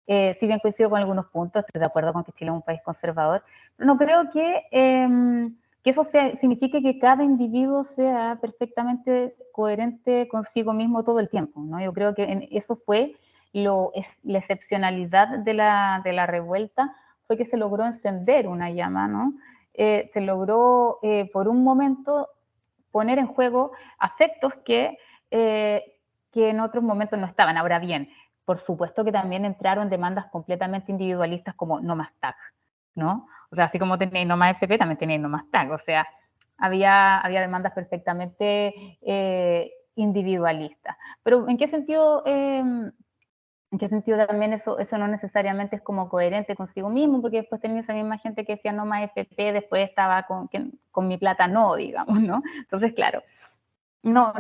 Si bien coincido con algunos puntos, estoy de acuerdo con que Chile es un país conservador, pero no creo que eso signifique que cada individuo sea perfectamente coherente consigo mismo todo el tiempo, ¿no? Yo creo que eso fue la excepcionalidad de la revuelta, fue que se logró encender una llama, ¿no? Se logró por un momento poner en juego afectos que en otros momentos no estaban. Ahora bien, por supuesto que también entraron demandas completamente individualistas como no más TAC, ¿no? O sea, así como tenéis no más FP, también tenéis no más TAC. O sea, había demandas perfectamente individualistas. Pero ¿en qué sentido también eso no necesariamente es como coherente consigo mismo? Porque después tenía esa misma gente que decía no más FP, después estaba con mi plata no, digamos, ¿no? Entonces, claro, no,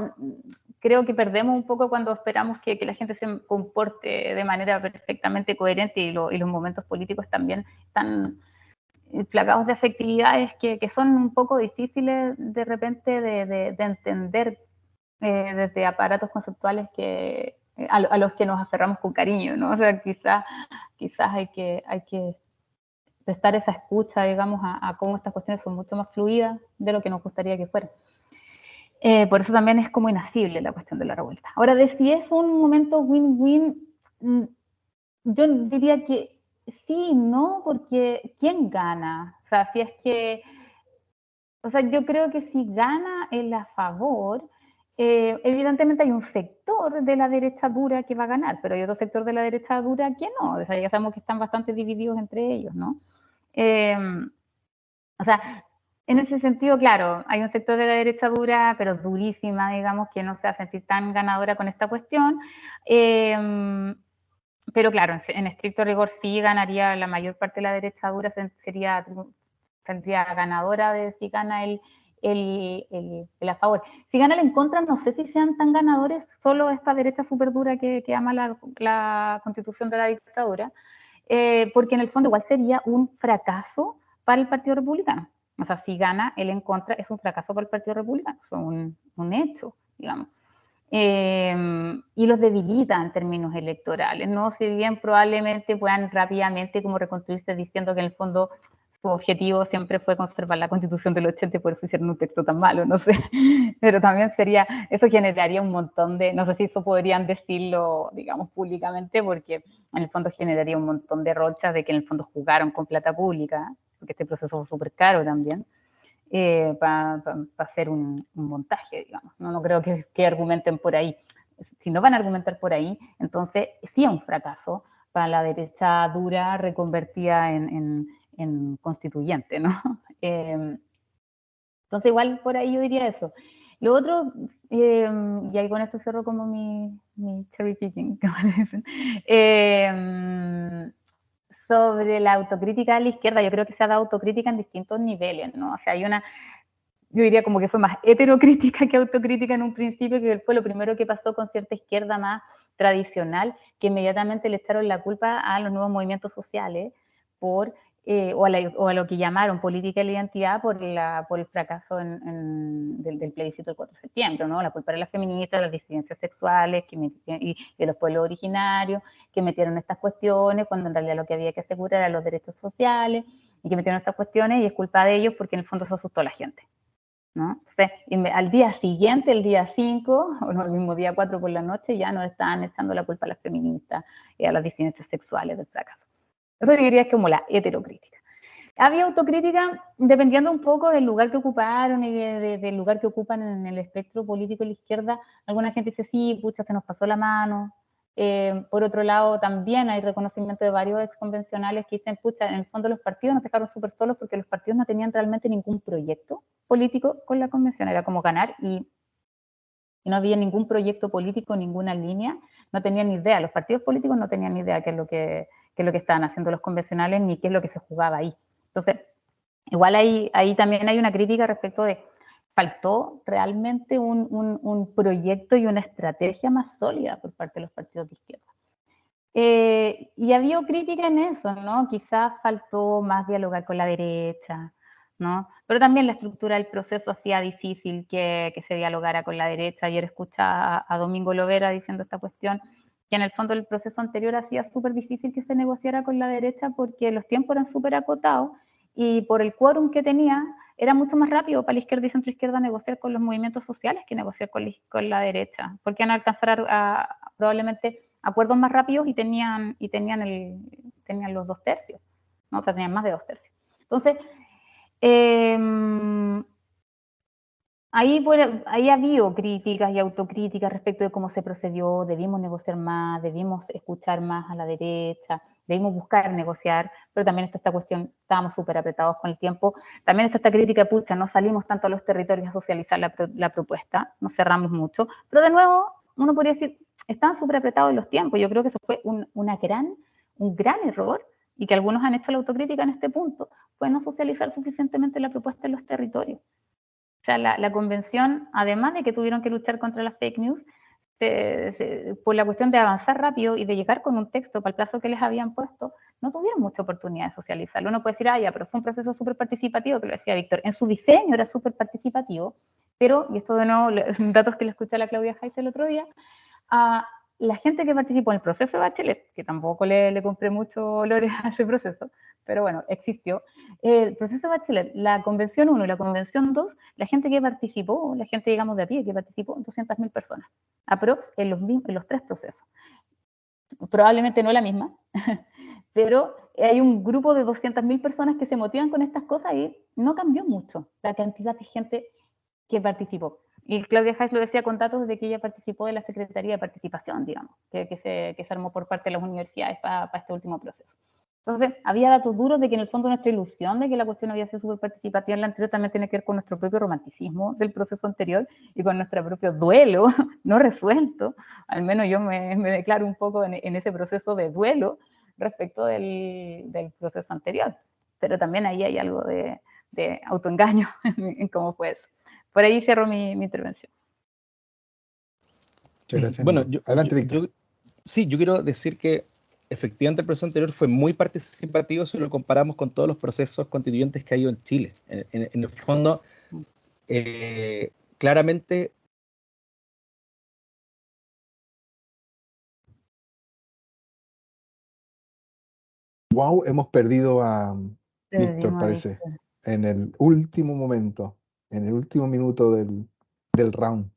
creo que perdemos un poco cuando esperamos que la gente se comporte de manera perfectamente coherente y los momentos políticos también están plagados de afectividades que son un poco difíciles de repente de entender desde aparatos conceptuales a los que nos aferramos con cariño, ¿no? O sea, quizás hay que prestar esa escucha, digamos, a cómo estas cuestiones son mucho más fluidas de lo que nos gustaría que fueran. Por eso también es como inasible la cuestión de la revuelta. Ahora, de si es un momento win-win, yo diría que sí y no, porque ¿quién gana? O sea, si es que, o sea, yo creo que si gana el a favor, evidentemente hay un sector de la derecha dura que va a ganar, pero hay otro sector de la derecha dura que no. O sea, ya sabemos que están bastante divididos entre ellos, ¿no? O sea, en ese sentido, claro, hay un sector de la derecha dura, pero durísima, digamos, que no se va a sentir tan ganadora con esta cuestión. Pero claro, en estricto rigor sí ganaría la mayor parte de la derecha dura, tendría ganadora de si gana el a favor. Si gana el en contra, no sé si sean tan ganadores solo esta derecha súper dura que ama la constitución de la dictadura, porque en el fondo igual sería un fracaso para el Partido Republicano. O sea, si gana el en contra, es un fracaso para el Partido Republicano, es un hecho, digamos. y los debilita en términos electorales, ¿no? Si bien probablemente puedan rápidamente como reconstruirse diciendo que en el fondo su objetivo siempre fue conservar la Constitución del 80 y por eso hicieron un texto tan malo, no sé, pero también eso generaría un montón de, no sé si eso podrían decirlo, digamos, públicamente, porque en el fondo generaría un montón de rochas de que en el fondo jugaron con plata pública, porque este proceso fue súper caro también, para hacer un montaje, digamos. No creo que argumenten por ahí. Si no van a argumentar por ahí, entonces sí es un fracaso para la derecha dura reconvertida en constituyente, ¿no? Entonces igual por ahí yo diría eso. Lo otro, y ahí con esto cerro como mi cherry picking, como le dicen, sobre la autocrítica de la izquierda. Yo creo que se ha dado autocrítica en distintos niveles, ¿no? O sea, hay una, yo diría como que fue más heterocrítica que autocrítica en un principio, que fue lo primero que pasó con cierta izquierda más tradicional, que inmediatamente le echaron la culpa a los nuevos movimientos sociales por, o a lo que llamaron política de la identidad por el fracaso del plebiscito del 4 de septiembre, ¿no? La culpa era de las feministas, de las disidencias sexuales y de los pueblos originarios, que metieron estas cuestiones cuando en realidad lo que había que asegurar eran los derechos sociales, y que metieron estas cuestiones y es culpa de ellos porque en el fondo se asustó a la gente, ¿no? Entonces, al día siguiente, el día 5, o no, el mismo día 4 por la noche, ya nos estaban echando la culpa a las feministas y a las disidencias sexuales del fracaso. Eso yo diría que es como la heterocrítica. Había autocrítica dependiendo un poco del lugar que ocuparon y del lugar que ocupan en el espectro político de la izquierda. Alguna gente dice, sí, pucha, se nos pasó la mano. Por otro lado, también hay reconocimiento de varios exconvencionales que dicen, pucha, en el fondo los partidos nos dejaron súper solos porque los partidos no tenían realmente ningún proyecto político con la convención, era como ganar y no había ningún proyecto político, ninguna línea, no tenían ni idea, los partidos políticos no tenían ni idea qué es lo que estaban haciendo los convencionales ni qué es lo que se jugaba ahí. Entonces, igual ahí también hay una crítica respecto de faltó realmente un proyecto y una estrategia más sólida por parte de los partidos de izquierda. Y había crítica en eso, ¿no? Quizás faltó más dialogar con la derecha, ¿no? Pero también la estructura del proceso hacía difícil que se dialogara con la derecha. Ayer escuchaba a Domingo Lovera diciendo esta cuestión, que en el fondo el proceso anterior hacía súper difícil que se negociara con la derecha porque los tiempos eran súper acotados y por el quórum que tenía era mucho más rápido para la izquierda y centroizquierda negociar con los movimientos sociales que negociar con la derecha, porque iban a alcanzar probablemente acuerdos más rápidos y tenían los 2/3, ¿no? O sea, tenían más de 2/3. Entonces, ahí ha habido críticas y autocríticas respecto de cómo se procedió, debimos negociar más, debimos escuchar más a la derecha, debimos buscar negociar, pero también está esta cuestión, estábamos súper apretados con el tiempo, también está esta crítica, pucha, no salimos tanto a los territorios a socializar la propuesta, nos cerramos mucho, pero de nuevo, uno podría decir, estaban súper apretados los tiempos, yo creo que eso fue un gran error, y que algunos han hecho la autocrítica en este punto, fue no socializar suficientemente la propuesta en los territorios. O sea, la convención, además de que tuvieron que luchar contra las fake news, por la cuestión de avanzar rápido y de llegar con un texto para el plazo que les habían puesto, no tuvieron mucha oportunidad de socializarlo. Uno puede decir, ya, pero fue un proceso súper participativo, que lo decía Víctor, en su diseño era súper participativo, pero, y esto de nuevo, datos que le escuché a la Claudia Heiss el otro día, la gente que participó en el proceso de Bachelet, que tampoco le compré mucho olores a ese proceso, pero bueno, existió, el proceso de Bachelet, la Convención 1 y la Convención 2, la gente que participó, la gente, digamos, de a pie, que participó, 200.000 personas, aprox en los 3 procesos. Probablemente no la misma, pero hay un grupo de 200.000 personas que se motivan con estas cosas y no cambió mucho la cantidad de gente que participó. Y Claudia Heiss lo decía con datos de que ella participó de la Secretaría de Participación, digamos, que se armó por parte de las universidades para este último proceso. Entonces, había datos duros de que en el fondo nuestra ilusión de que la cuestión había sido súper participativa en la anterior también tiene que ver con nuestro propio romanticismo del proceso anterior y con nuestro propio duelo no resuelto. Al menos yo me declaro un poco en ese proceso de duelo respecto del proceso anterior. Pero también ahí hay algo de autoengaño en cómo fue eso. Por ahí cierro mi intervención. Muchas gracias. Bueno, Adelante, Víctor. yo quiero decir que efectivamente el proceso anterior fue muy participativo si lo comparamos con todos los procesos constituyentes que ha habido en Chile. En el fondo, claramente wow, hemos perdido a Víctor, Perdimos a parece, Víctor. en el último momento, en el último minuto del round.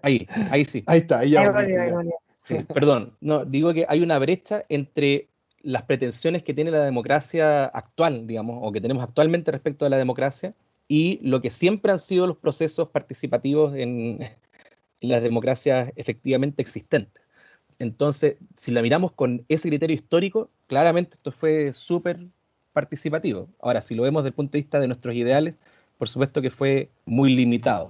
Ahí sí. Ahí está, ahí ya Ahí volviste volvió, ahí ya. volvió. Sí, perdón, no, digo que hay una brecha entre las pretensiones que tiene la democracia actual, digamos, o que tenemos actualmente respecto a la democracia, y lo que siempre han sido los procesos participativos en las democracias efectivamente existentes. Entonces, si la miramos con ese criterio histórico, claramente esto fue súper participativo. Ahora, si lo vemos desde el punto de vista de nuestros ideales, por supuesto que fue muy limitado.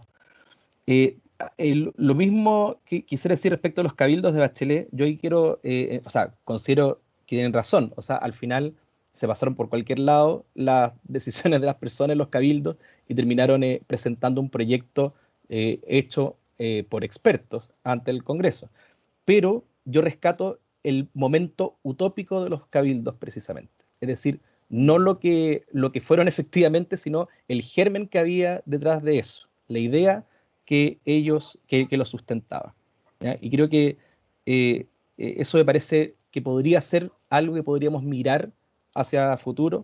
Lo mismo que quisiera decir respecto a los cabildos de Bachelet, yo ahí quiero, o sea, considero que tienen razón, o sea, al final se pasaron por cualquier lado las decisiones de las personas en los cabildos y terminaron presentando un proyecto hecho por expertos ante el Congreso. Pero yo rescato el momento utópico de los cabildos precisamente, es decir, no lo que fueron efectivamente, sino el germen que había detrás de eso, la idea que lo sustentaba, ¿ya? Y creo que eso me parece que podría ser algo que podríamos mirar hacia futuro,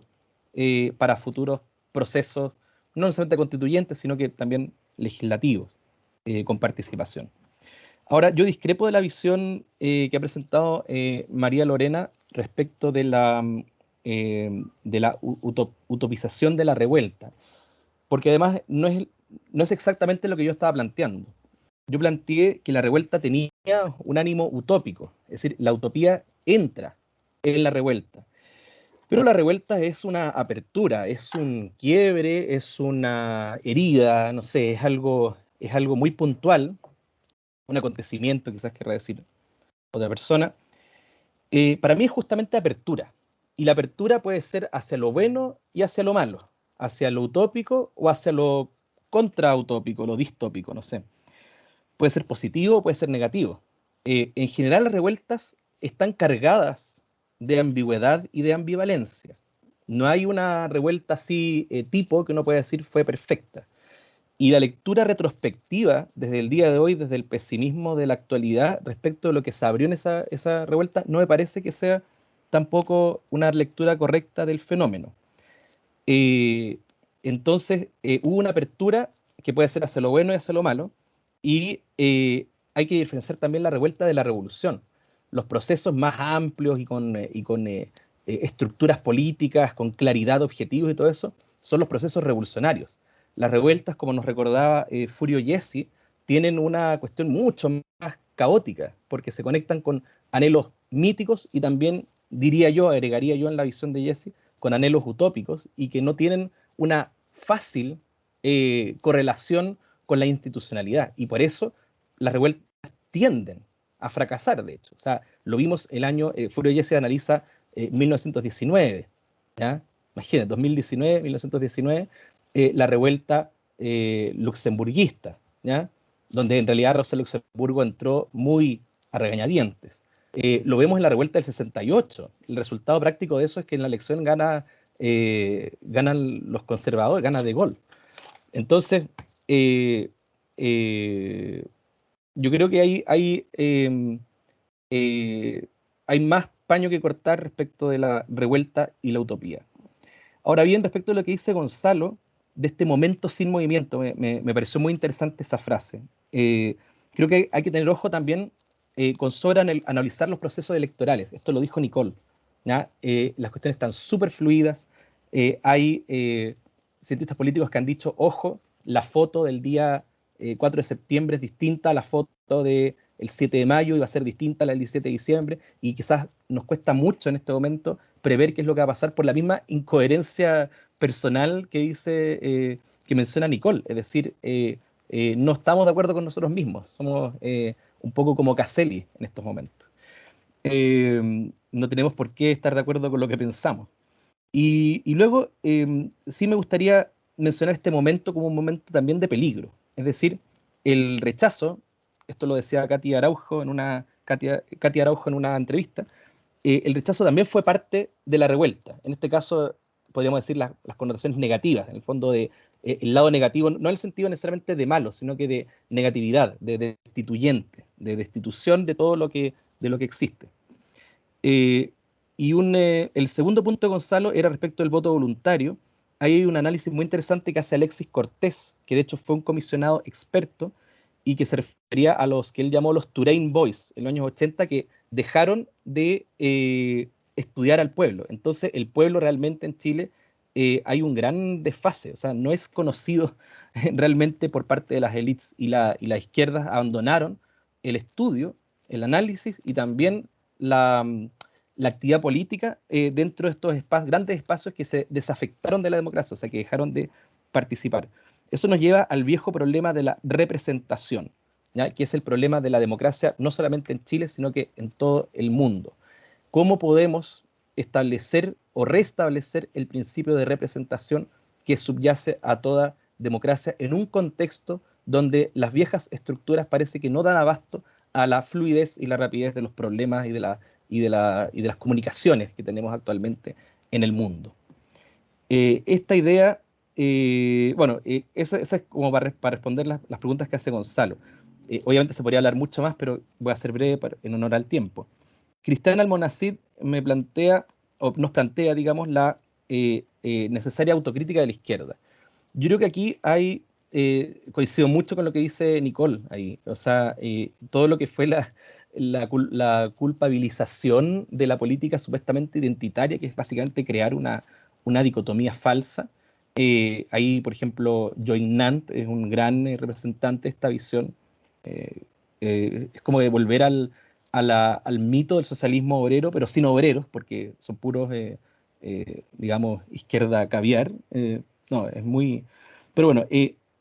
para futuros procesos, no necesariamente constituyentes, sino que también legislativos, con participación. Ahora, yo discrepo de la visión que ha presentado María Lorena respecto de la utopización de la revuelta, porque además no es exactamente lo que yo estaba planteando. Yo planteé que la revuelta tenía un ánimo utópico, es decir, la utopía entra en la revuelta. Pero la revuelta es una apertura, es un quiebre, es una herida, no sé, es algo muy puntual, un acontecimiento, quizás querrá decir otra persona. Para mí es justamente apertura. Y la apertura puede ser hacia lo bueno y hacia lo malo, hacia lo utópico o hacia lo contrautópico, lo distópico, no sé. Puede ser positivo o puede ser negativo. En general las revueltas están cargadas de ambigüedad y de ambivalencia. No hay una revuelta así tipo que uno pueda decir fue perfecta. Y la lectura retrospectiva desde el día de hoy, desde el pesimismo de la actualidad respecto de lo que se abrió en esa revuelta, no me parece que sea tampoco una lectura correcta del fenómeno. Entonces, hubo una apertura que puede ser hacia lo bueno y hacia lo malo, y hay que diferenciar también la revuelta de la revolución. Los procesos más amplios y con estructuras políticas, con claridad de objetivos y todo eso, son los procesos revolucionarios. Las revueltas, como nos recordaba Furio Jesse, tienen una cuestión mucho más caótica, porque se conectan con anhelos míticos y también, diría yo, agregaría yo en la visión de Jesse, con anhelos utópicos y que no tienen una fácil correlación con la institucionalidad. Y por eso las revueltas tienden a fracasar, de hecho. O sea, lo vimos el año, Furio Jesse analiza 1919, ¿ya? Imagínate, 2019, 1919, la revuelta luxemburguista, ¿ya? Donde en realidad Rosa Luxemburgo entró muy a regañadientes. Lo vemos en la revuelta del 68. El resultado práctico de eso es que en la elección ganan los conservadores, gana De Gaulle. Entonces, yo creo que hay más paño que cortar respecto de la revuelta y la utopía. Ahora bien, respecto a lo que dice Gonzalo, de este momento sin movimiento, me pareció muy interesante esa frase. Creo que hay que tener ojo también con analizar los procesos electorales. Esto lo dijo Nicole, ¿ya? Las cuestiones están súper fluidas. Hay cientistas políticos que han dicho, ojo, la foto del día 4 de septiembre es distinta a la foto del 7 de mayo y va a ser distinta a la del 17 de diciembre, y quizás nos cuesta mucho en este momento prever qué es lo que va a pasar por la misma incoherencia personal que que menciona Nicole. Es decir, no estamos de acuerdo con nosotros mismos, somos un poco como Caselli en estos momentos. No tenemos por qué estar de acuerdo con lo que pensamos. Y luego, sí me gustaría mencionar este momento como un momento también de peligro. Es decir, el rechazo, esto lo decía Katia Araujo en una entrevista, el rechazo también fue parte de la revuelta. En este caso, podríamos decir las connotaciones negativas, en el fondo el lado negativo, no en el sentido necesariamente de malo, sino que de negatividad, de destituyente, de destitución de todo lo que existe. El segundo punto de Gonzalo era respecto del voto voluntario. Ahí hay un análisis muy interesante que hace Alexis Cortés, que de hecho fue un comisionado experto y que se refería a los que él llamó los Touraine Boys en los años 80, que dejaron de estudiar al pueblo. Entonces, el pueblo realmente en Chile hay un gran desfase, o sea, no es conocido realmente por parte de las élites, y las izquierdas abandonaron el estudio, el análisis y también la actividad política dentro de estos grandes espacios que se desafectaron de la democracia, o sea, que dejaron de participar. Eso nos lleva al viejo problema de la representación, ¿ya? Que es el problema de la democracia no solamente en Chile, sino que en todo el mundo. ¿Cómo podemos establecer o restablecer el principio de representación que subyace a toda democracia en un contexto donde las viejas estructuras parece que no dan abasto a la fluidez y la rapidez de los problemas y de las comunicaciones que tenemos actualmente en el mundo? Esta idea, esa es como para responder las preguntas que hace Gonzalo. Obviamente se podría hablar mucho más, pero voy a ser breve en honor al tiempo. Cristian Almonacid nos plantea, digamos, la necesaria autocrítica de la izquierda. Yo creo que aquí coincido mucho con lo que dice Nicole ahí. O sea, todo lo que fue la culpabilización de la política supuestamente identitaria, que es básicamente crear una dicotomía falsa. Ahí, por ejemplo, Joinant es un gran representante de esta visión. Es como de volver al mito del socialismo obrero, pero sin obreros, porque son puros, digamos, izquierda caviar. No, es muy... Pero bueno,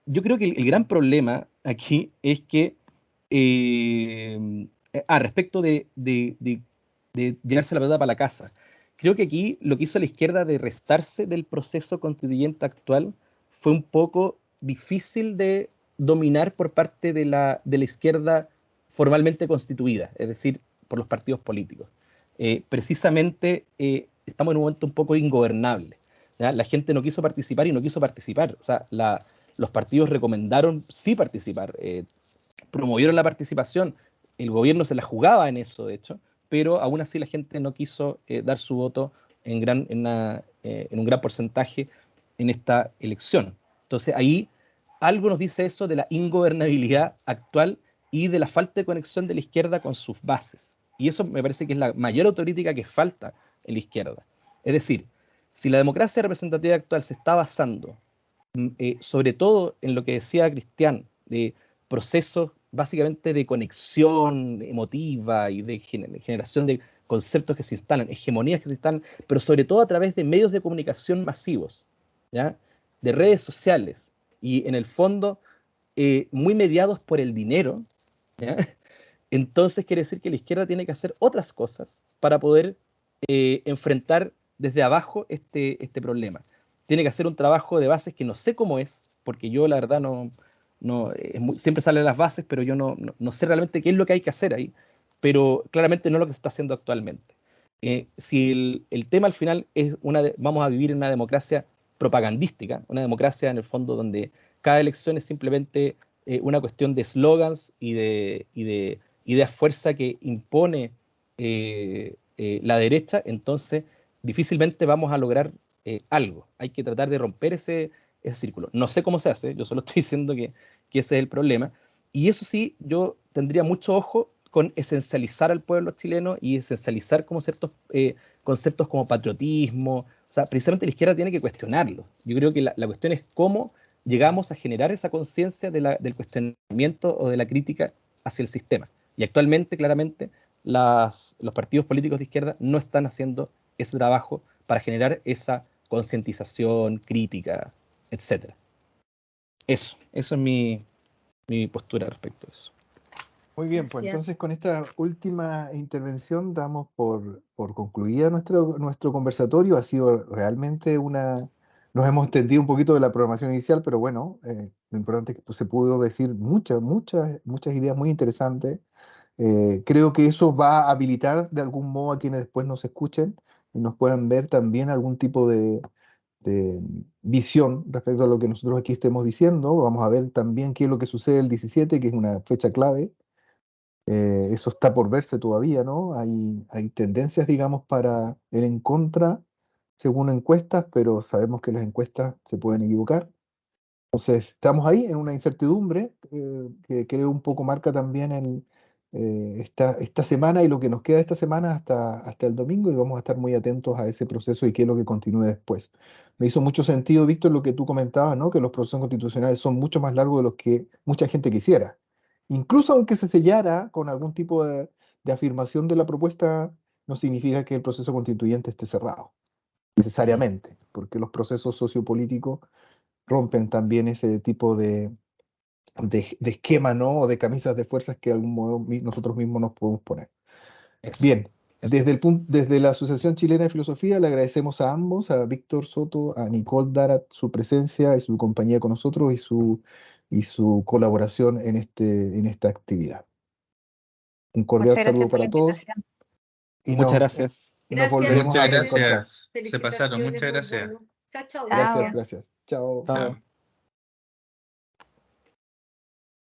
yo creo que el gran problema aquí es que, respecto de llevarse la pelota para la casa, creo que aquí lo que hizo la izquierda de restarse del proceso constituyente actual fue un poco difícil de dominar por parte de la izquierda formalmente constituida, es decir, por los partidos políticos. Precisamente estamos en un momento un poco ingobernable, ¿ya? La gente no quiso participar y no quiso participar. O sea, los partidos recomendaron sí participar, promovieron la participación, el gobierno se la jugaba en eso, de hecho, pero aún así la gente no quiso dar su voto en un gran porcentaje en esta elección. Entonces ahí algo nos dice eso de la ingobernabilidad actual y de la falta de conexión de la izquierda con sus bases. Y eso me parece que es la mayor autocrítica que falta en la izquierda. Es decir, si la democracia representativa actual se está basando sobre todo en lo que decía Cristian, de procesos básicamente de conexión emotiva y de generación de conceptos que se instalan, hegemonías que se instalan, pero sobre todo a través de medios de comunicación masivos, ¿ya? De redes sociales, y en el fondo muy mediados por el dinero, ¿ya? Entonces quiere decir que la izquierda tiene que hacer otras cosas para poder enfrentar desde abajo este problema. Tiene que hacer un trabajo de bases que no sé cómo es, porque yo la verdad siempre salen las bases, pero yo no sé realmente qué es lo que hay que hacer ahí, pero claramente no es lo que se está haciendo actualmente. Si el tema al final es vamos a vivir en una democracia propagandística, una democracia en el fondo donde cada elección es simplemente una cuestión de slogans y de ideas fuerza que impone la derecha, entonces difícilmente vamos a lograr algo. Hay que tratar de romper ese círculo. No sé cómo se hace, yo solo estoy diciendo que ese es el problema. Y eso sí, yo tendría mucho ojo con esencializar al pueblo chileno y esencializar como ciertos conceptos como patriotismo. O sea, precisamente la izquierda tiene que cuestionarlo. Yo creo que la cuestión es cómo llegamos a generar esa conciencia del cuestionamiento o de la crítica hacia el sistema. Y actualmente, claramente, los partidos políticos de izquierda no están haciendo ese trabajo para generar esa concientización, crítica, etc. Eso es mi postura respecto a eso. Muy bien, pues Gracias. entonces con esta última intervención damos por concluida nuestro conversatorio. Ha sido realmente nos hemos extendido un poquito de la programación inicial, pero bueno, lo importante es que se pudo decir muchas ideas muy interesantes. Creo que eso va a habilitar de algún modo a quienes después nos escuchen y nos puedan ver también algún tipo de visión respecto a lo que nosotros aquí estemos diciendo. Vamos a ver también qué es lo que sucede el 17, que es una fecha clave. Eso está por verse todavía, ¿no? Hay tendencias, digamos, para el en contra, según encuestas, pero sabemos que las encuestas se pueden equivocar. Entonces, estamos ahí en una incertidumbre que creo un poco marca también esta semana y lo que nos queda esta semana hasta el domingo, y vamos a estar muy atentos a ese proceso y qué es lo que continúe después. Me hizo mucho sentido, Víctor, lo que tú comentabas, ¿no? Que los procesos constitucionales son mucho más largos de los que mucha gente quisiera. Incluso aunque se sellara con algún tipo de afirmación de la propuesta, no significa que el proceso constituyente esté cerrado, necesariamente, porque los procesos sociopolíticos rompen también ese tipo de esquema, ¿no? O de camisas de fuerzas que de algún modo nosotros mismos nos podemos poner. Eso, Bien, eso. desde la Asociación Chilena de Filosofía le agradecemos a ambos, a Víctor Soto, a Nicole Darat, su presencia y su compañía con nosotros y su colaboración en esta actividad. Un cordial Muchas saludo gracias por la para todos invitación. y Muchas gracias. nos Gracias, volveremos a Muchas Nicole. reencontrar. gracias. Se pasaron, Felicitaciones, muchas muy gracias. bueno. Chao, chao. Gracias, Chao. gracias. Chao. Chao. Chao.